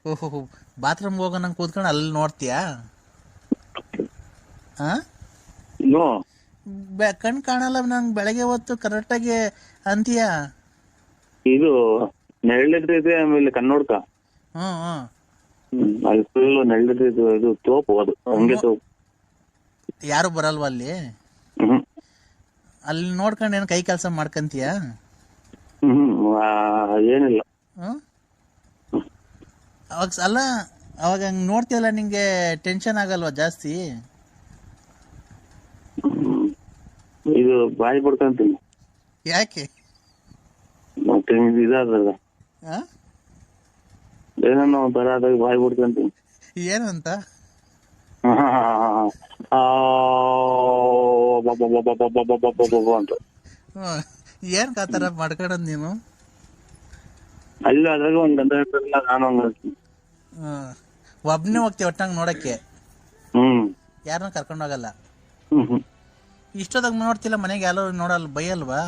ಓಹೋ, ಬಾತ್ರೂಮ್ ಹೋಗೋ ನಂಗೆ ಕೂತ್ಕೊಂಡು ಅಲ್ಲಿ ನೋಡ್ತೀಯಾ? ಕಣ್ ಕಾಣಲ್ಲ ನಂಗೆ ಬೆಳಗ್ಗೆ ಹೊತ್ತು ಕರೆಕ್ಟಾಗಿ ಅಂತೀಯ. ಇದು ನೆರಳಿರ್ತೈತೆ, ಆಮೇಲೆ ಕನ್ನೋಡ್ಕ. ಅಲ್ಲಿ ಫುಲ್ ನೆರಳಿರ್ತೈತೆ. ಇದು ತೋಪು, ಅದು ಹಂಗೆ ತೋಪು. ಯಾರು ಬರಲ್ವಾ ಅಲ್ಲಿ? ಅಲ್ಲಿ ನೋಡ್ಕೊಂಡು ಏನು ಕೈ ಕೆಲಸ ಮಾಡ್ಕಂತೀಯ? ಏನಿಲ್ಲ. ಅವಾಗ ಅಲ್ಲ, ಅವಾಗ ಹಂಗೆ ನೋಡ್ತೀಯಲ್ಲ, ನಿಂಗೆ ಟೆನ್ಷನ್ ಆಗಲ್ವಾ ಜಾಸ್ತಿ? ಇದು ಬಾಯಿ ಪಡ್ಕೊಂತೀನಿ. ಯಾಕೆ? ಮತ್ತೆ ಇದಾದ್ರಲ್ಲ, ಏನನ್ನ ಒಂಥರ ಆದಾಗ ಬಾಯಿ ಪಡ್ಕೊಂತೀನಿ. ಏನಂತ? ಅಂತ. ಏನ್ ಕಾತರ ಮಾಡ್ಕೊಳದ್ ನೀನು? ಅಲ್ಲ, ಅದ್ರಾಗ ಒಂದ್ ಗಂಧ ಇರ್ತಲ್ಲ, ನಾನು ಹಂಗ ಒಬ್ನೇ ಹೋಗ್ತೀವಿ ಒಟ್ಟಂಗ್ ನೋಡಕ್ಕೆ? ಯಾರನ್ನ ಕರ್ಕೊಂಡು ಹೋಗಲ್ಲ? ಇಷ್ಟೊತ್ತಾಗ ನೋಡ್ತಿಲ್ಲ ಮನೆಗೆ ಯಾರು ನೋಡಲ್ಲ, ಬೈಯಲ್ವಾ?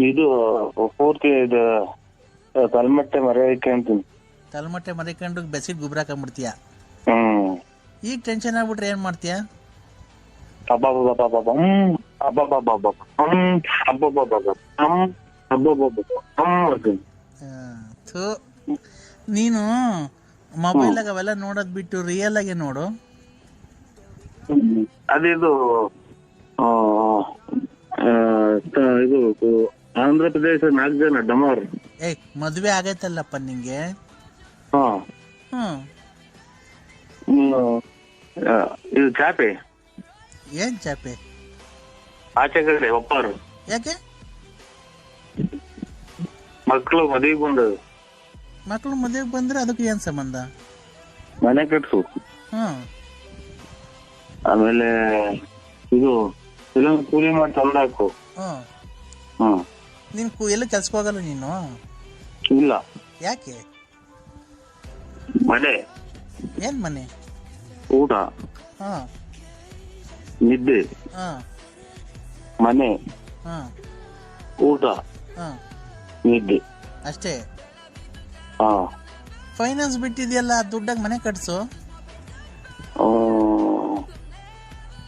ಇದು ಪೂರ್ತಿ ಇದು ತಲೆಮಟ್ಟೆ ಮರೆಯಂತೀನಿ. ತಲೆಮಟ್ಟೆ ಮರಿಕೊಂಡು ಬೆಸಿಟ್ ಗುಬ್ರ ಹಾಕೊಂಡ್ಬಿಡ್ತೀಯ. ಈಗ ಟೆನ್ಷನ್ ಆಗ್ಬಿಟ್ರೆ ಏನ್ ಮಾಡ್ತೀಯ? ನೀನು ಮೊಬೈಲಾಗ ಅವೆಲ್ಲ ನೋಡೋದ್ ಬಿಟ್ಟು ರಿಯಲ್ ಆಗಿ ನೋಡು. ಅದಿದು ಇದು ಆಂಧ್ರ ಪ್ರದೇಶ 4 ಜನ ಡಮಾರ್. ಮದ್ವೆ ಆಗೈತಲ್ಲಪ್ಪ ನಿಂಗೆ? ಇದು ಚಾಪೆ. ಏನ್ ಚಾಪೆ? ಆಚೆ ಕಡೆ ಒಪ್ಪಾರು. ಯಾಕೆ? ಮಕ್ಕಳು ಮದುವೆಗೆ ಬಂದವು. ಮಕ್ಕಳು ಮದುವೆಗೆ ಬಂದ್ರೆ ಅದಕ್ಕೆ ಏನ್ ಸಂಬಂಧ? ಮನೆ ಕಟ್ಸು. ಆಮೇಲೆ ಇದು ಇಲ್ಲ ಕೂಲಿ ಮಾಡಿ ತಂದಾಕು. ಹ್ಮ್ ಹ್ಮ್ ನೀನ್ ಎಲ್ಲೂ ಕೆಲ್ಸಕ್ಕೆ ಹೋಗಲ್ಲ ನೀನು? ಇಲ್ಲ. ಯಾಕೆ? ಮನೆ, ಏನ್ ಮನೆ? ಊಟ, ಹಾ ನಿದ್ದೆ, ಹಾ ಮನೆ, ಹಾ ಊಟ, ಹಾ ನಿದ್ದೆ ಅಷ್ಟೇ? ಹಾ. ಫೈನಾನ್ಸ್ ಬಿಟ್ಟಿದ್ಯಲ್ಲ, ದುಡ್ಡಾಗ ಮನೆ ಕಟ್ಸು.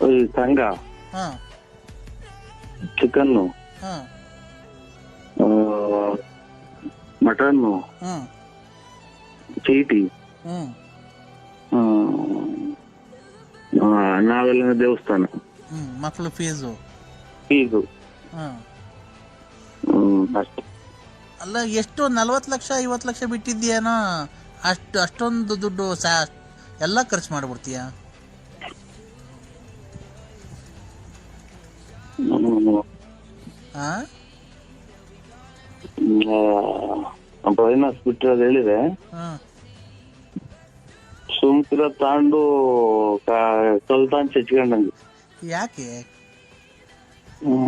ಈ ಸಂಘ, ಹಾ ಚಿಕನ್ನು, ಹಾ ಮಟನ್ನು, ಹ್ಮ್ ಚೀಟಿ, ಹ್ಮ್ ನಾವೆಲ್ಲ ದೇವಸ್ಥಾನ, ಮಕ್ಳು ಫೀಸು. ಇದು ಅಷ್ಟೇ. ಅಲ್ಲ, ಎಷ್ಟು 40 ಲಕ್ಷ 50 ಲಕ್ಷ ಬಿಟ್ಟಿದ್ಯೇನೋ, ಅಷ್ಟೊಂದು ದುಡ್ಡು ಎಲ್ಲ ಖರ್ಚು ಮಾಡ್ಬಿಡ್ತೀಯ? ಫೈನಾನ್ಸ್ ಬಿಟ್ಟಿರೋದು ಹೇಳಿದೆ. ಸುಮ್ಕಿರ ತಾಂಡು ಕಲ್ತಾನ್ ಚಚ್ಕೊಂಡಂಗೆ. ಯಾಕೆ?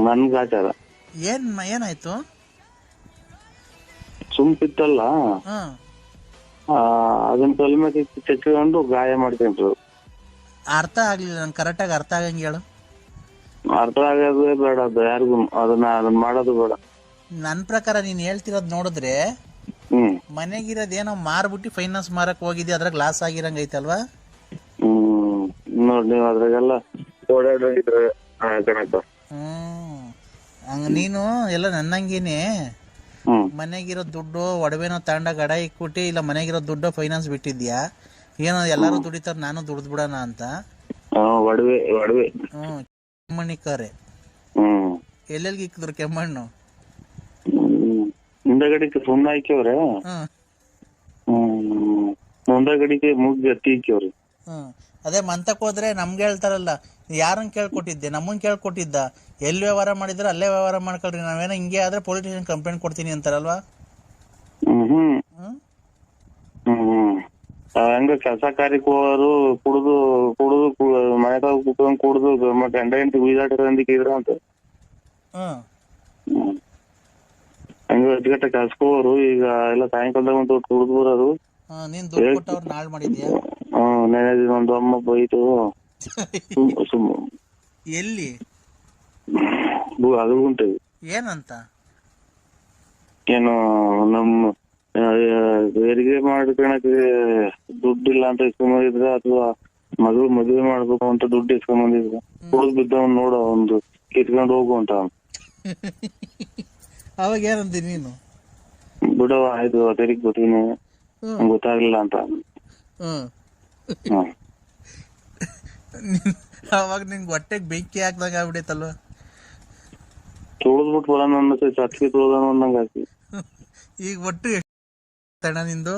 ನನ್ಗ ಆಚಾರ. ಏನಾಯ್ತು? ಸುಮ್ಕಿತ್ತಲ್ಲ, ಅದನ್ನ ಕಲ್ಮೆ ಚಚ್ಕೊಂಡು ಗಾಯ ಮಾಡ್ಕೊಂಡ್ರು. ಅರ್ಥ ಆಗ್ಲಿಲ್ಲ, ನನ್ ಕರೆಕ್ಟಾಗಿ ಅರ್ಥ ಆಗಂಗೆ ಹೇಳು. ಅರ್ಥ ಆಗೋದೇ ಬೇಡ, ಅದು ಯಾರಿಗೂ ಅದನ್ನ ಮಾಡೋದು ಬೇಡ. ನನ್ ಪ್ರಕಾರ ನೀನ್ ಹೇಳ್ತಿರೋದ್ ನೋಡಿದ್ರೆ ಮನೆಗಿರೋದೇನೋ ಮಾರ್ಬಿಟ್ಟು ಫೈನಾನ್ಸ್ ಮಾರಕ್ ಹೋಗಿದ್ದೆ, ಅದ್ರಾಗ ಲಾಸ್ ಆಗಿರಂಗ ಐತಲ್ವಾ? ನೋಡ್, ನೀವ್ ಅದ್ರಾಗೆಲ್ಲ ಓಡಾಡಿದ್ರೆ ಹಂಗ ನೀನು ಎಲ್ಲ ನನ್ನಂಗೇನೆ ಮನೆಗಿರೋ ದುಡ್ಡು ಒಡವೆನೋ ತಗೊಂಡ ಗಡ ಇಕ್ಬಿಟ್ಟು, ಇಲ್ಲ ಮನೆಗಿರೋ ದುಡ್ಡು ಫೈನಾನ್ಸ್ ಬಿಟ್ಟಿದ್ಯಾ, ಏನೋ ಎಲ್ಲಾರು ದುಡಿತಾರ ನಾನು ದುಡ್ದು ಬಿಡೋಣ ಅಂತ. ಒಡವೆ ಕೆಮ್ಮಣ್ಣಿಕಾರೆ ಎಲ್ಲೆಲ್ಗೆ ಇಕ್ಕಿದ್ರು ಕೆಮ್ಮಣ್ಣು? ಮುಂದಗಡಿಗೆ ಸುಣ್ಣ ಹಾಕ್ಯವ್ರೆ, ಮುಂದಗಡಿಗೆ ಮುಗ್ಗಿ ಹತ್ತಿ ಹಾಕ್ಯವ್ರಿ. ಅದೇ ಮಂತಕ್ ಹೋದ್ರೆ ನಮ್ಗೆ ಹೇಳ್ತಾರಲ್ಲ, ಯಾರನ್ ಕೇಳ್ಕೊಟ್ಟಿದ್ದೆ? ನಮ್ಮನ್ ಕೇಳ್ಕೊಟ್ಟಿದ್ದ? ಎಲ್ಲಿ ವ್ಯವಹಾರ ಮಾಡಿದ್ರೆ ಅಲ್ಲೇ ವ್ಯವಹಾರ ಮಾಡ್ಕೊಳ್ರಿ, ನಾವೇನೋ ಹಿಂಗೆ ಆದ್ರೆ ಪೊಲೀಸ್ ಸ್ಟೇಷನ್ ಕಂಪ್ಲೇಂಟ್ ಕೊಡ್ತೀನಿ ಅಂತಾರಲ್ವಾ? ಹಂಗ ಕೆಲಸ ಕಾರ್ಯಕ್ಕೆ ಹೋಗೋರು ಕುಡುದು ಮನೆತಾಗ ಕುತ್ಕೊಂಡ್ ಕುಡುದು ಗಂಡ ಹೆಂಡತಿ ಉಯ್ದಾಟಿರಂದಿಕ್ಕೆ ಇದ್ರ ಅಂತ. ಹಂಗ ಅಜ್ಗಟ್ಟ ಕೆಲ್ಸಕ್ಕೆ ಹೋಗೋರು ಈಗ ಎಲ್ಲ ಸಾಯಂಕಾಲದಾಗ ಒಂದು ಕುಡ್ದು ಬರೋರು. ನೀನ್ ದುಡ್ಡು ಕೊಟ್ಟವ್ರು ನಾಳ್ ಮಾಡಿದ್ಯಾ? ನೆನೆ ದಿನ ಒಂದು ಅಮ್ಮ ಬೈತು ಎಲ್ಲಿ? ಅದು ಉಂಟು. ಏನಂತ? ಏನು ನಮ್ಮ ಹೆರಿಗೆ ಮಾಡ್ಕೊಳಕ್ಕೆ ದುಡ್ಡಿಲ್ಲ ಅಂತ ಇಸ್ಕೊಂಬಂದಿದ್ರ, ಅಥವಾ ಮಗಳು ಮದುವೆ ಮಾಡ್ಬೇಕು ಅಂತ ದುಡ್ಡು ಇಸ್ಕೊಂಬಂದಿದ್ರ, ಕುಡಿದ್ ಬಿದ್ದವನ್ ನೋಡ ಒಂದು ಕಿತ್ಕೊಂಡು ಹೋಗು ಅಂತ. ಅವಾಗ ಏನಂತ ನೀನು? ಬಿಡವ ಆಯ್ತು, ತೆರಿಗೆ ಗೊತ್ತೀನಿ, ಗೊತ್ತಾಗ್ಲಿಲ್ಲ ಅಂತ. ಅವಾಗ ನಿಂಗೆ ಹೊಟ್ಟೆಗೆ ಬೆಂಕಿ ಹಾಕ್ದಾಗ ಆಗ್ಬಿಡೈತಲ್ವ? ತುಳಿದ್ಬಿಟ್ಟು ಬರೋಣ ಅನ್ನಿಸ್ತೈತೆ, ಅಕ್ಕಿ ತುಳಿದಾನ ಅನ್ನಂಗ ಆಕಿ. ಈಗ ಒಟ್ಟು ಎಷ್ಟು ತಣ ನಿಂದು?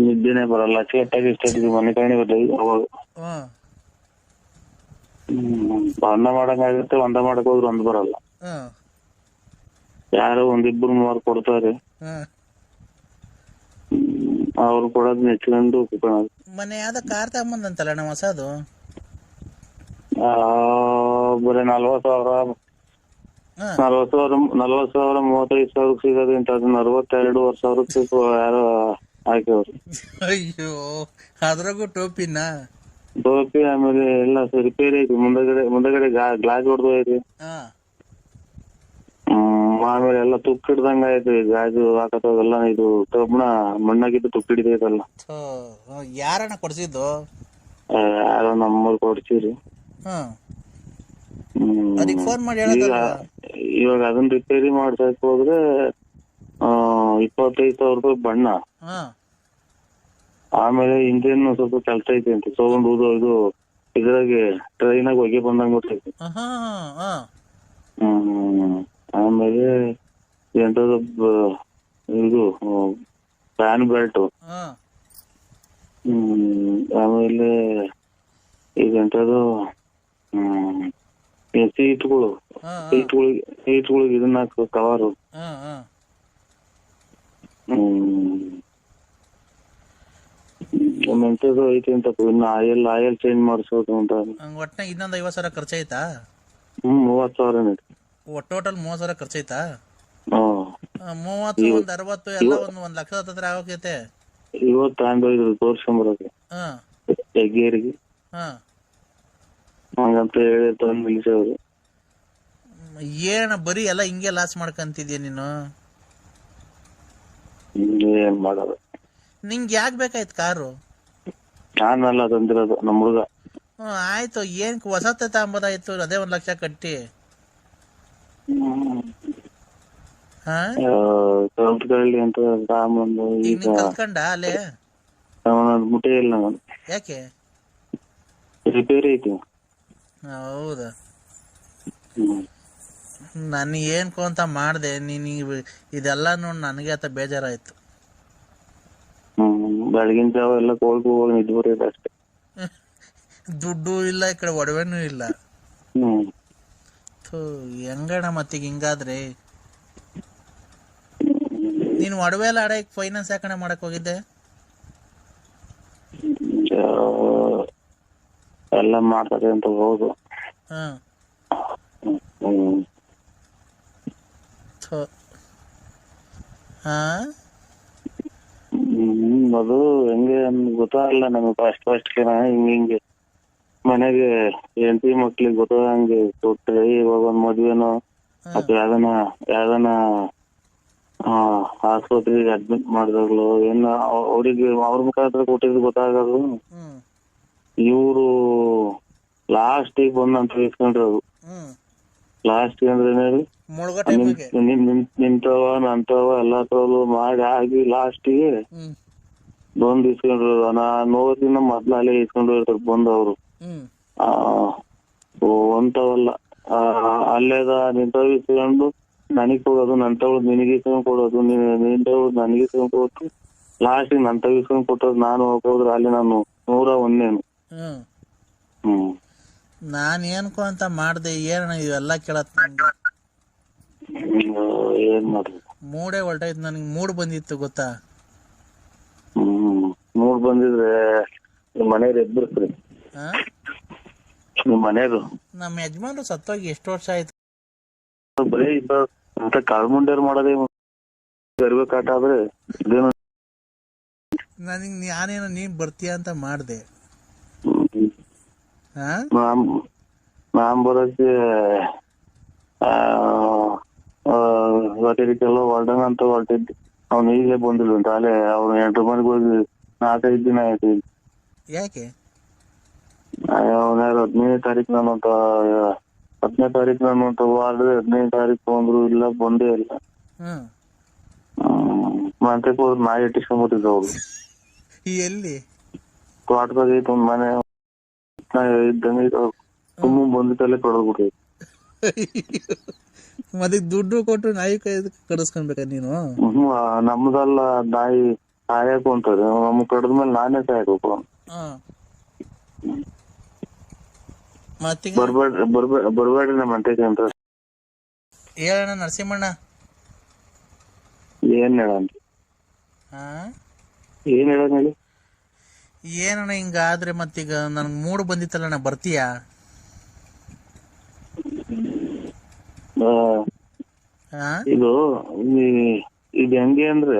ನಿದ್ದೆನೆ ಬರಲ್ಲ, ಚೇಟಾಗಿ ಇಷ್ಟ ಮನೆ ಕಣಿ ಬರ್ತದೆ ಅವಾಗ. ಅನ್ನ ಮಾಡಂಗಾಗುತ್ತೆ, ಒಂದ ಮಾಡಕ್ ಹೋದ್ರೆ ಒಂದ್ ಬರಲ್ಲ. ಯಾರೋ ಒಂದಿಬ್ರು 3 ಕೊಡ್ತಾರೆ, ಅವ್ರು ಕೊಡೋದ್ ನೆಚ್ಕೊಂಡು ಮನೆ ಯಾವ್ದ ಕಾರ್ ತಗೊಂಬಂದಂತಲ್ಲ ನಮ್ಮ ಹೊಸದು? ಬರೀ 40,000 35,000 ಸಿಗೋದು ಅಂತ, ಅದನ್ನ 62,000 ಯಾರೋ ಹಾಕಿವ್ರು. ಅಯ್ಯೋ, ಅದ್ರಾಗೂ ಟೋಪಿನ? ಟೋಪಿ, ಆಮೇಲೆ ಎಲ್ಲ ರಿಪೇರಿ ಐತಿ, ಮುಂದಗಡೆ ಗ್ಲಾಸ್ ಹೊಡೆದು ಐತಿ. ಆಮೇಲೆ ಎಲ್ಲ ತುಕ್ಕು ಹಿಡ್ದಂಗ ಐತಿ, ಗಾಜು ಹಾಕತ್ತವೆಲ್ಲ. ಇದು ಕಬ್ಬಣ ಮಣ್ಣಾಗಿದ್ದು ತುಕ್ಕು ಹಿಡಿದೈತಲ್ಲ. ಯಾರನ್ನ ಕೊಡ್ಸಿದ್ದು? ಯಾರೋ ನಮ್ಮೂರ್ ಕೊಡ್ಸಿರಿ. ಇವಾಗ ಅದನ್ನ ರಿಪೇರಿ ಮಾಡ್ಸಕ್ ಹೋದ್ರೆ 25,000 ರೂಪಾಯಿ ಬಣ್ಣ. ಆಮೇಲೆ ಇಂಜಿನ್ ಸ್ವಲ್ಪ ಕೆಲಸ ಐತಿ ಅಂತ, ಸೌಂಡ್ ಇದು ಇದ್ರಾಗೆ ಟ್ರೈನಾಗ ಹೊಗೆ ಬಂದಂಗ ಗೊತ್ತೈತಿ. ಆಮೇಲೆ ಎಂತದ ಇದು ಫ್ಯಾನ್ ಬೆಲ್ಟ್. ಆಮೇಲೆ ಈಗ ಎಂತದು ಸೀಟ್ಗಳಿಗೆ ಇದನ್ನ ಕವರು. ಮೆಂಟದು ಐತಿ ಅಂತ ಇನ್ನು ಆಯಿಲ್ ಚೇಂಜ್ ಮಾಡಿಸೋದು ಅಂತ. ಒಟ್ಟಿನಾಗ ಇನ್ನೊಂದು 50,000 ಖರ್ಚಾಯ್ತಾ? 30,000 ಟೋಟಲ್ 30,000 ಖರ್ಚಾಯ್ತಾ? 30 ಒಂದು 60 ಎಲ್ಲ ಒಂದು ಲಕ್ಷದ ಹತ್ರ ಆಗೋಕೈತೆ. ಇವತ್ತು ತಗೊಂಡೋಗಿದ್ರು ತೋರ್ಸ್ಕೊಂಬರಕ್ಕೆ ಹೆಗ್ಗೇರಿಗೆ. ಹಂಗಂತ ಹೇಳಿ ತಂದು ನಿಲ್ಸವ್ರು. ಏನ ಬರೀ ಎಲ್ಲ ಹಿಂಗೆ ಲಾಸ್ ಮಾಡ್ಕಂತಿದ್ಯಾ ನೀನು? ಏನ್ ಮಾಡೋದು? ನಿಂಗೆ ಯಾಕೆ ಬೇಕಾಯ್ತು ಕಾರು? ನಾನಲ್ಲ ತಂದಿರೋದು, ನಮ್ಮ ಹುಡುಗ. ಆಯ್ತು, ಏನ್ ಹೊಸತೆ ತಗೊಂಬೋದಾಯ್ತು, ಅದೇ 1 ಲಕ್ಷ ಕಟ್ಟಿ. ಕಲ್ತ್ಕೊಳ್ಳಿ ಅಂತ ತಗೊಂಬಂದು ಈಗ ಕಲ್ತ್ಕೊಂಡ ಅಲ್ಲೇ ಮುಟ್ಟೆ ಇಲ್ಲ ನಾನು. ಯಾಕೆ? ರಿಪೇರಿ ಐತಿ. ಹೌದಾ? ನಾನು ಏನ್ಕೋ ಅಂತ ಮಾಡ್ದೆ, ನೀನ್ ಇದೆಲ್ಲ ನೋಡಿ ನನಗೆ ಆತ ಬೇಜಾರಾಯ್ತು. ಬೆಳಗಿನ ಜಾವ ಎಲ್ಲ ಕೋಲ್ಕು ಹೋಗಿ ನಿದ್ದೆ ಬರೋದು ಅಷ್ಟೇ. ದುಡ್ಡು ಇಲ್ಲ, ಈ ಕಡೆ ಒಡವೆನೂ ಇಲ್ಲ. ಹೆಂಗಣ ಮತ್ತೀಗ ಹಿಂಗಾದ್ರೆ? ನೀನು ಒಡವೆ ಎಲ್ಲ ಆಡಕ್ಕೆ ಫೈನಾನ್ಸ್ ಯಾಕಣ ಮಾಡಕ್ ಹೋಗಿದ್ದೆ? ಎಲ್ಲ ಮಾಡ್ತಾರೆ ಅಂತ ಹೋಗುದು. ಅದು ಹೆಂಗೆ ಗೊತ್ತಾಗಲ್ಲ ನಮಗೆ. ಫಸ್ಟ್ ಹಿಂಗೆ ಮನೆಗೆ ಹೆಂಡತಿ ಮಕ್ಳಿಗೆ ಗೊತ್ತಾಗಂಗೆ ಕೊಟ್ರೆ, ಇವಾಗ ಒಂದ್ ಮದ್ವೆನೋ ಅಥವಾ ಯಾವ್ದನ ಆಸ್ಪತ್ರೆಗೆ ಅಡ್ಮಿಟ್ ಮಾಡಿದಾಗ್ಲು ಏನ ಅವ್ರಿಗೆ ಅವ್ರ ಮುಖಾಂತರ ಕೊಟ್ಟಿದ್ದು ಗೊತ್ತಾಗೋದು. ಇವ್ರು ಲಾಸ್ಟಿಗೆ ಬಂದಂತ ಇಸ್ಕೊಂಡ್ರದು. ಲಾಸ್ಟ್ ಅಂದ್ರೆ ನಿಂತವ ನಂತವ ಎಲ್ಲ ತೋಲು ಮಾಡಿ ಆಗಿ ಲಾಸ್ಟಿಗೆ ಬಂದು ಇಸ್ಕೊಂಡ್ರು. ನೋದಿನ ಮೊದ್ಲು ಅಲ್ಲೇ ಇಸ್ಕೊಂಡು ಇರ್ತಾರೆ ಬಂದವ್ರು. ಅಂತವಲ್ಲ, ಅಲ್ಲೇದ ನಿಂತವ್ ಇಸ್ಕೊಂಡು ನನಗ್ ಕೊಡೋದು, ನಂತವ್ ನಿನಗೆ ಇಸ್ಕೊಂಡ್ ಕೊಡೋದು, ನಿಂತವ್ ನನಗೆ ಇಸ್ಕೊಂಡ್ ಕೊಟ್ಟು ಲಾಸ್ಟಿಗೆ ನಂತವ್ ಇಸ್ಕೊಂಡ್ ಕೊಟ್ಟೋದು. ನಾನು ಹೋಗೋದ್ರ ಅಲ್ಲಿ ನಾನು 101. ನಾನ್ ಏನ್ಕೋ ಅಂತ ಮಾಡ್ದೆ, ಏನ ಇವೆಲ್ಲ ಕೇಳತ್ ಏನ್ ಮಾಡ್ರಿ. ಮೂಡೇ ಹೊಲ್ಟಾಯ್ತು, ನನಗೆ ಮೂಡ್ ಬಂದಿತ್ತು ಗೊತ್ತಾ? ಮೂಡ್ ಬಂದಿದ್ರೆ ನಿಮ್ ಮನೆಯವ್ರು ಎದ್ಬಿಡ್ತ್ರಿ. ನಿಮ್ ಮನೆಯವ್ರು ನಮ್ಮ ಯಜಮಾನ್ರು ಸತ್ತೋಗಿ ಎಷ್ಟು ವರ್ಷ ಆಯ್ತು? ಬರೀ ಅಂತ ಕಾಳ್ಮುಂಡ್ಯಾರು ಮಾಡೋದೇ ಗರ್ಭ ಕಾಟ ಆದ್ರೆ ಇದೇನು. ನನಗ್ ನಾನೇನೋ ನೀನ್ ಬರ್ತೀಯ ಅಂತ ಮಾಡ್ದೆ. ನಾನ್ ಬರೋಕ್ಕೆ ಹೊರಟಿದ್ದೆಲ್ಲ ಹೊರಡಂಗ ಅಂತ ಹೊರಟಿದ್ದೆ. ಅವ್ನು ಈಗಲೇ ಬಂದಿಲ್ಲ ಅಂತ. ಅಲ್ಲೇ ಅವ್ನು 8 ಮನೆಗೆ ಹೋಗಿ 4-5 ದಿನ ಆಯ್ತು. ಯಾಕೆ? ಅವನ 15ನೇ ತಾರೀಕು ನಾನು ಅಂತ 10ನೇ ತಾರೀಕು ನಾನು ಅಂತ ಮಾಡಿದ್ರೆ 15ನೇ ತಾರೀಕು ಬಂದ್ರು ಇಲ್ಲ, ಬಂದೇ ಇಲ್ಲ. ಮಂತಕ್ಕೆ ಹೋದ್ ನಾಯಿ ಇಟ್ಟಿಸ್ಕೊಂಡ್ಬಿಟ್ಟಿದ್ದ ಅವ್ರು. ಎಲ್ಲಿ? ತೋಟದಾಗ ಐತೆ ಒಂದ್ ಮನೆ ಇದ್ದಂಗೆ ತುಂಬ ಬಂದಿತ್ತಲ್ಲೇ ಕೊಡೋದ್ಬಿಟ್ಟು. ಮತ್ತೆ ದುಡ್ಡು ಕೊಟ್ಟು ನಾಯಿ ಕೈ ಕಡಿಸ್ಕೊಂಡ್ಬೇಕ ನೀನು? ನಮ್ದಲ್ಲ, ನಾಯಿ ಸಾಯಕು ಅಂತಾರೆ. ನಮ್ ಕಡದ್ಮೇಲೆ ನಾನೇ ಸಾಯಬೇಕು. ಬರ್ಬೇಡ್ರಿ ನಮ್ಮ ಅಂಟೇಜ್ ಅಂತ ಹೇಳಣ್ಣ. ನರಸಿಂಹಣ್ಣ ಏನ್ ಹೇಳ ಏನ್ ಹೇಳ ಹೇಳಿ. ಏನಣ್ಣ ಹಿಂಗಾದ್ರೆ ಮತ್ತೀಗ ನನ್ಗೆ ಮೂಡ್ ಬಂದಿತ್ತಲ್ಲಣ್ಣ, ಬರ್ತೀಯಾ? ಇದು ಹೆಂಗೆ ಅಂದ್ರೆ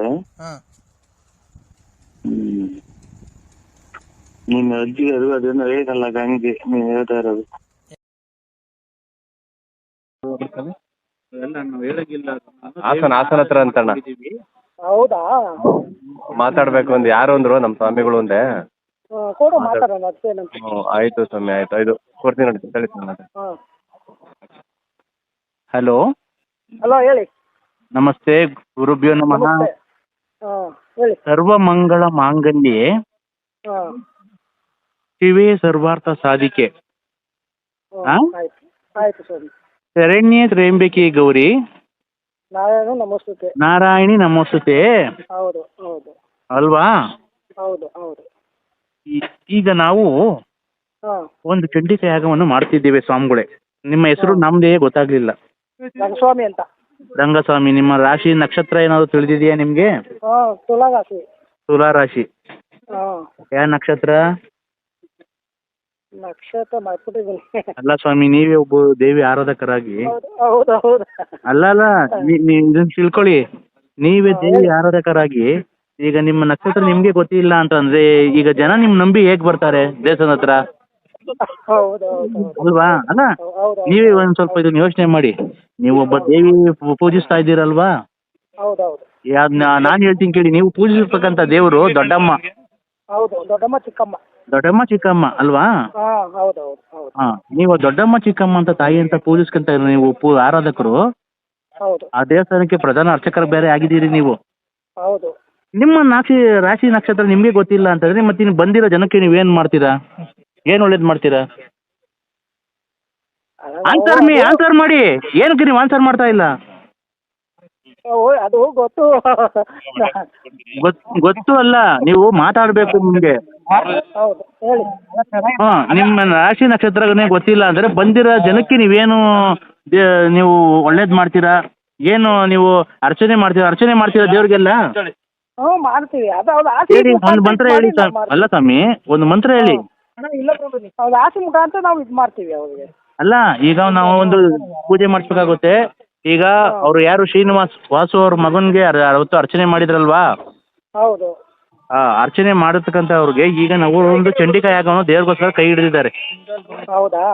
ನಿನ್ ಅಜ್ಜಿ ಅದು ಅದೇನೋ ಏನಲ್ಲ ಹಂಗೆ ನೀನ್ ಹೇಳ್ತಾ ಇರೋದು. ಹಾಸನ ಹತ್ರ ಅಂತಣ್ಣ. ಹೌದಾ? ಮಾತಾಡ್ಬೇಕು ಒಂದು ಯಾರು ಅಂದ್ರು ನಮ್ಮ ಸ್ವಾಮಿಗಳು ಒಂದೇ. ಕೊಡು ಮಾತಾಡೋಣ. ಆಯ್ತು ಸ್ವಾಮಿ, ಆಯ್ತು. ಇದು ಕೊಡ್ತೀನಿ ನೋಡಿ, ಹೇಳಿ. ಹಲೋ ಹಲೋ, ಹೇಳಿ. ನಮಸ್ತೆ, ಗುರುಭ್ಯೋ ನಮಃ. ಹೇಳಿ. ಸರ್ವಮಂಗಳ ಮಾಂಗಲ್ಯೆ ಶಿವೇ ಸರ್ವಾರ್ಥ ಸಾಧಿಕೆ ಆಯ್ತು ಸ್ವಾಮಿ. ಶರಣ್ಯೇ ತ್ರ್ಯಂಬಕೆ ಗೌರಿ ನಾರಾಯಣಿ ನಮೋಸ್ತುತೆ. ಹೌದು ಹೌದು ಅಲ್ವಾ? ಹೌದು ಹೌದು. ಈಗ ನಾವು ಒಂದು ಚಂಡಿಕಾ ಯಾಗವನ್ನು ಮಾಡ್ತಿದ್ದೇವೆ ಸ್ವಾಮಿಗಳೇ. ನಿಮ್ಮ ಹೆಸರು ನಮ್ದೇ ಗೊತ್ತಾಗ್ಲಿಲ್ಲ. ರಂಗಸ್ವಾಮಿ ಅಂತ. ರಂಗಸ್ವಾಮಿ, ನಿಮ್ಮ ರಾಶಿ ನಕ್ಷತ್ರ ಏನಾದ್ರು ತಿಳಿದಿದೆಯಾ ನಿಮ್ಗೆ? ತುಲಾ ರಾಶಿ. ತುಲಾ ರಾಶಿ. ಹಾಂ ಯಾವ ನಕ್ಷತ್ರ? ನಕ್ಷತ್ರ ಮಾಡ್ಬಿಟ್ಟಿದ್ದೀನಿ. ಅಲ್ಲ ಸ್ವಾಮಿ, ನೀವೇ ಒಬ್ಬ ದೇವಿ ಆರಾಧಕರಾಗಿ, ಹೌದು ಹೌದು ಹೌದು. ಅಲ್ಲ ನೀವು ಇದನ್ನ ತಿಳ್ಕೊಳ್ಳಿ, ನೀವೇ ದೇವಿ ಆರಾಧಕರಾಗಿ ಈಗ ನಿಮ್ಮ ನಕ್ಷತ್ರ ನಿಮ್ಗೆ ಗೊತ್ತಿಲ್ಲ ಅಂತಂದ್ರೆ ಈಗ ಜನ ನಿಮ್ ನಂಬಿ ಹೇಗ್ ಬರ್ತಾರೆ ದೇವಸ್ಥಾನ ಹತ್ರ? ಹೌದು ಹೌದು ಹೌದು ಅಲ್ವಾ? ಅಲ್ಲ ಹೌದು ನೀವೇ ಒಂದ್ ಸ್ವಲ್ಪ ಇದನ್ನ ಯೋಚನೆ ಮಾಡಿ. ನೀವು ಒಬ್ಬ ದೇವಿ ಪೂಜಿಸ್ತಾ ಇದ್ದೀರಲ್ವಾ? ಹೌದು ಹೌದು ನಾನ್ ಹೇಳ್ತೀನಿ ಕೇಳಿ, ನೀವು ಪೂಜಿಸ್ತಕ್ಕಂಥ ದೇವರು ದೊಡ್ಡಮ್ಮ, ಹೌದು. ದೊಡ್ಡಮ್ಮ ಚಿಕ್ಕಮ್ಮ. ದೊಡ್ಡಮ್ಮ ಚಿಕ್ಕಮ್ಮ ಅಲ್ವಾ? ಹಾಂ ಹೌದು ಹೌದು ಹೌದು ಹಾ, ನೀವು ದೊಡ್ಡಮ್ಮ ಚಿಕ್ಕಮ್ಮ ಅಂತ ತಾಯಿ ಅಂತ ಪೂಜಿಸ್ಕೊಂತ ಇರೋ ನೀವು ಆರಾಧಕರು, ಹೌದು ಆ ದೇವಸ್ಥಾನಕ್ಕೆ ಪ್ರಧಾನ ಅರ್ಚಕರು ಬೇರೆ ಆಗಿದ್ದೀರಿ ನೀವು. ಹೌದು. ನಿಮ್ಮ ರಾಶಿ ನಕ್ಷತ್ರ ನಿಮ್ಗೆ ಗೊತ್ತಿಲ್ಲ ಅಂತಂದ್ರೆ ಮತ್ತೆ ನೀವು ಬಂದಿರೋ ಜನಕ್ಕೆ ನೀವೇನ್ ಮಾಡ್ತೀರಾ? ಏನ್ ಒಳ್ಳೇದ್ ಮಾಡ್ತೀರಾ? ಆನ್ಸರ್ ಮಾಡಿ. ಏನಕ್ಕೆ ನೀವು ಆನ್ಸರ್ ಮಾಡ್ತಾ ಇಲ್ಲ? ಅದು ಗೊತ್ತು. ಗೊತ್ತು ಅಲ್ಲ, ನೀವು ಮಾತಾಡ್ಬೇಕು ನಿಮ್ಗೆ. ಹೌದು ಹೇಳಿ. ಹಾ, ನಿಮ್ಮ ರಾಶಿ ನಕ್ಷತ್ರನೇ ಗೊತ್ತಿಲ್ಲ ಅಂದ್ರೆ ಬಂದಿರೋ ಜನಕ್ಕೆ ನೀವೇನು ನೀವು ಒಳ್ಳೇದ್ ಮಾಡ್ತೀರಾ? ಏನು ನೀವು ಅರ್ಚನೆ ಮಾಡ್ತೀರಾ ದೇವ್ರಿಗೆಲ್ಲ? ಹ್ಞೂ ಮಾಡ್ತೀವಿ. ಅದು ಅವ್ರ ಹೇಳಿ, ಒಂದು ಮಂತ್ರ ಹೇಳಿ. ಅಲ್ಲ ಸ್ವಾಮಿ, ಒಂದು ಮಂತ್ರ ಹೇಳಿ. ಅವ್ರ ಆಸೆ ಮುಖಾಂತರ ನಾವು ಇದು ಮಾಡ್ತೀವಿ ಅವ್ರಿಗೆ. ಅಲ್ಲ, ಈಗ ನಾವು ಒಂದು ಪೂಜೆ ಮಾಡಿಸ್ಬೇಕಾಗುತ್ತೆ. ಈಗ ಅವ್ರು ಯಾರು ವಾಸು ಅವ್ರ ಮಗನ್ಗೆ ಅವತ್ತು ಅರ್ಚನೆ ಮಾಡಿದ್ರಲ್ವಾ? ಹೌದು ಅರ್ಚನೆ ಮಾಡತಕ್ಕಂಥ ಅವ್ರಿಗೆ ಈಗ ನಾವು ಒಂದು ಚಂಡಿಕಾಯ ಯಾಗವನ್ನು ದೇವ್ರಿಗೋಸ್ಕರ ಕೈ ಹಿಡಿದಿದ್ದಾರೆ. ಹೌದಾ?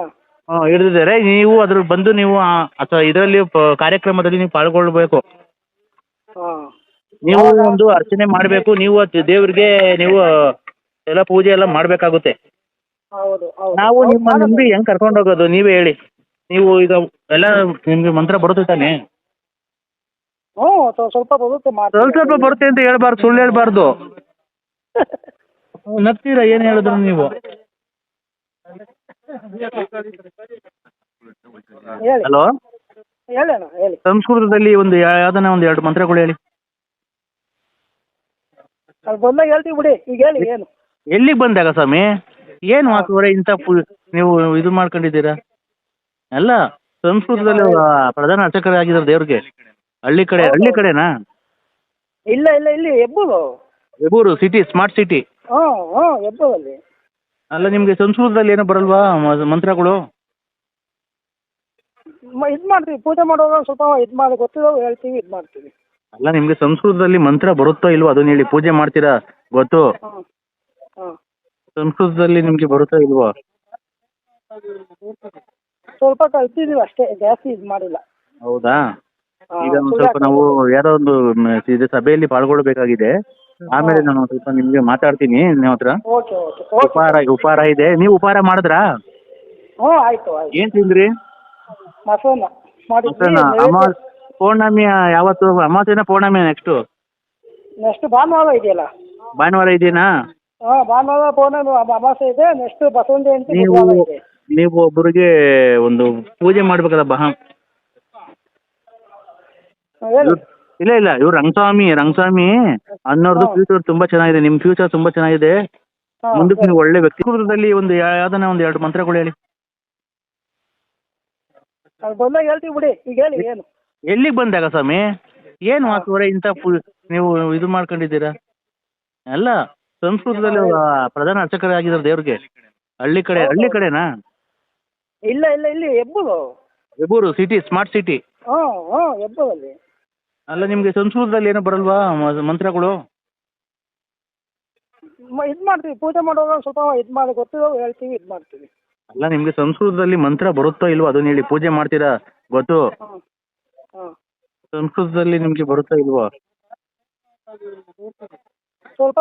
ಹಿಡಿದಿದ್ದಾರೆ. ನೀವು ಅದ್ರ ಬಂದು ನೀವು ಅಥವಾ ಇದರಲ್ಲಿ ಕಾರ್ಯಕ್ರಮದಲ್ಲಿ ನೀವು ಪಾಲ್ಗೊಳ್ಬೇಕು. ಹಾಂ ನೀವು ಒಂದು ಅರ್ಚನೆ ಮಾಡಬೇಕು. ನೀವು ದೇವ್ರಿಗೆ ನೀವು ಎಲ್ಲ ಪೂಜೆ ಎಲ್ಲ ಮಾಡಬೇಕಾಗುತ್ತೆ. ಹೌದು ಹೌದು. ನಾವು ನಿಮ್ಮ ನಂಬಿ ಹೆಂಗ್ ಕರ್ಕೊಂಡು ಹೋಗೋದು? ನೀವೇ ಹೇಳಿ. ನೀವು ಈಗ ಎಲ್ಲ ನಿಮ್ಗೆ ಮಂತ್ರ ಬರುತ್ತೆ ತಾನೆ? ಹ್ಞೂ ಸ್ವಲ್ಪ ಬರುತ್ತೆ ಸ್ವಲ್ಪ ಬರುತ್ತೆ ಅಂತ ಹೇಳ್ಬಾರ್ದು, ಸುಳ್ಳು ಹೇಳ್ಬಾರ್ದು. ನಗ್ತೀರಾ ಏನ್ ಹೇಳಿದ್ರು ನೀವು? ಹೇಳಿ. ಹಲೋ, ಹೇಳೋಣ ಹೇಳಿ. ಸಂಸ್ಕೃತದಲ್ಲಿ ಯಾವ್ದನ್ನ ಒಂದು 2 ಮಂತ್ರಗಳು ಹೇಳಿ. ಅಲ್ಲಿ ಬಂದಾಗ ಹೇಳ್ತೀವಿ ಬಿಡಿ. ಈಗ ಹೇಳಿ ಏನು? ಎಲ್ಲಿಗೆ ಬಂದಾಗ ಸ್ವಾಮಿ? ಏನು ಮಾತುವರೆ ಇಂಥ ನೀವು ಇದು ಮಾಡ್ಕೊಂಡಿದ್ದೀರಾ? ಅಲ್ಲ, ಸಂಸ್ಕೃತದಲ್ಲಿ ಪ್ರಧಾನ ಅರ್ಚಕರಾಗಿದ್ದಾರೆ ದೇವ್ರಿಗೆ. ಹಳ್ಳಿ ಕಡೆನಾ? ಇಲ್ಲ ಇಲ್ಲ ಇಲ್ಲಿ ಹೆಬ್ಬೂರು ಸಿಟಿ, ಸ್ಮಾರ್ಟ್ ಸಿಟಿ. ಹೆಬ್ಬೂರಲ್ಲಿ. ಅಲ್ಲ, ನಿಮ್ಗೆ ಸಂಸ್ಕೃತದಲ್ಲಿ ಏನೋ ಬರಲ್ವಾ ಮಂತ್ರಗಳು? ಇದು ಮಾಡ್ತೀವಿ, ಪೂಜೆ ಮಾಡುವಾಗ ಸ್ವಲ್ಪ ಇದು ಮಾಡಿ ಗೊತ್ತಿರೋ ಹೇಳ್ತೀವಿ, ಇದು ಮಾಡ್ತೀವಿ. ಅಲ್ಲ, ನಿಮ್ಗೆ ಸಂಸ್ಕೃತದಲ್ಲಿ ಮಂತ್ರ ಬರುತ್ತೋ ಇಲ್ವೋ ಅದನ್ನ ಹೇಳಿ. ಪೂಜೆ ಮಾಡ್ತೀರಾ ಗೊತ್ತು, ಹಾಂ ಹಾಂ. ಸಂಸ್ಕೃತದಲ್ಲಿ ನಿಮ್ಗೆ ಬರುತ್ತೋ ಇಲ್ವೋ? ಸ್ವಲ್ಪ ಕಲ್ತಿದ್ದೀವಿ ಅಷ್ಟೇ, ಜಾಸ್ತಿ ಇದು ಮಾಡಿಲ್ಲ. ಹೌದಾ? ಈಗ ಸ್ವಲ್ಪ ನಾವು ಯಾರೋ ಒಂದು ಇದು ಸಭೆಯಲ್ಲಿ ಪಾಲ್ಗೊಳ್ಬೇಕಾಗಿದೆ. ಆಮೇಲೆ ನಾನು ಸ್ವಲ್ಪ ನಿಮ್ಗೆ ಮಾತಾಡ್ತೀನಿ ನಿಮ್ಮ ಹತ್ರ. Okay okay. ಉಪಹಾರ ಇದೆ. ನೀವು ಉಪಹಾರ ಮಾಡಿದ್ರಾ? ಹ್ಞೂ ಆಯ್ತು ಆಯ್ತು. ಏನ್ ತಿಂದ್ರಿ? ಮೊಸರನ್ನ ಪೌರ್ಣಮಿ ಯಾವತ್ತು? ಅಮಾವಾಸ್ಯೆನ ಪೌರ್ಣಮಿ ನೆಕ್ಸ್ಟ್ ಭಾನುವಾರ ಇದೆಯಲ್ಲ? ಭಾನುವಾರ ಇದೆಯಾ? ಭಾನುವಾರ ಪೌರ್ಣಮಿ ಅಮಾವಾಸ್ಯೆ ಇದೆ. ನೆಕ್ಸ್ಟ್ ಬಸವನ ಜಯಂತಿ ಇದೆ. ನೀವು ಒಬ್ಬರಿಗೆ ಒಂದು ಪೂಜೆ ಮಾಡ್ಬೇಕಲ್ಲ. ಇಲ್ಲ, ಇವ್ರು ರಂಗಸ್ವಾಮಿ ಅನ್ನೋರ್ದು ಫ್ಯೂಚರ್ ತುಂಬಾ ಚೆನ್ನಾಗಿದೆ. ನಿಮ್ ಫ್ಯೂಚರ್ ತುಂಬಾ ಚೆನ್ನಾಗಿದೆ. ಮುಂದಕ್ಕೆ ನೀವು ಒಳ್ಳೆ ವ್ಯಕ್ತಿತ್ವದಲ್ಲಿ ಒಂದು ಯಾವ್ದನ್ನ ಒಂದು 2 ಮಂತ್ರಗಳು ಹೇಳಿ. ಬಂದಾಗ ಹೇಳ್ತೀವಿ ಬಿಡಿ. ಈಗ ಹೇಳಿ ಏನು? ಎಲ್ಲಿಗೆ ಬಂದಾಗ ಸ್ವಾಮಿ? ಏನು ಮಾತುವರೆ ಇಂಥ ನೀವು ಇದು ಮಾಡ್ಕೊಂಡಿದ್ದೀರಾ? ಅಲ್ಲ, ಸಂಸ್ಕೃತದಲ್ಲಿ ಪ್ರಧಾನ ಅರ್ಚಕರಾಗಿದ್ದಾರೆ ದೇವ್ರಿಗೆ. ಹಳ್ಳಿ ಕಡೆನಾ? ಇಲ್ಲ ಇಲ್ಲ ಇಲ್ಲಿ ಹೆಬ್ಬೂರು ಸಿಟಿ, ಸ್ಮಾರ್ಟ್ ಸಿಟಿ. ಹೆಬ್ಬೂರಲ್ಲಿ. ಅಲ್ಲ, ನಿಮ್ಗೆ ಸಂಸ್ಕೃತದಲ್ಲಿ ಏನೋ ಬರಲ್ವಾ ಮಂತ್ರಗಳು? ಇದು ಮಾಡ್ತೀವಿ, ಪೂಜೆ ಮಾಡುವಾಗ ಸ್ವಲ್ಪ ಇದು ಮಾಡಿ ಗೊತ್ತಿರೋ ಹೇಳ್ತೀವಿ, ಇದು ಮಾಡ್ತೀವಿ. ಅಲ್ಲ, ನಿಮ್ಗೆ ಸಂಸ್ಕೃತದಲ್ಲಿ ಮಂತ್ರ ಬರುತ್ತೋ ಇಲ್ವೋ ಅದನ್ನ ಹೇಳಿ. ಪೂಜೆ ಮಾಡ್ತೀರಾ ಗೊತ್ತು, ಸಂಸ್ಕೃತದಲ್ಲಿ ನಿಮ್ಗೆ ಬರುತ್ತೋ ಇಲ್ವೋ? ಸ್ವಲ್ಪ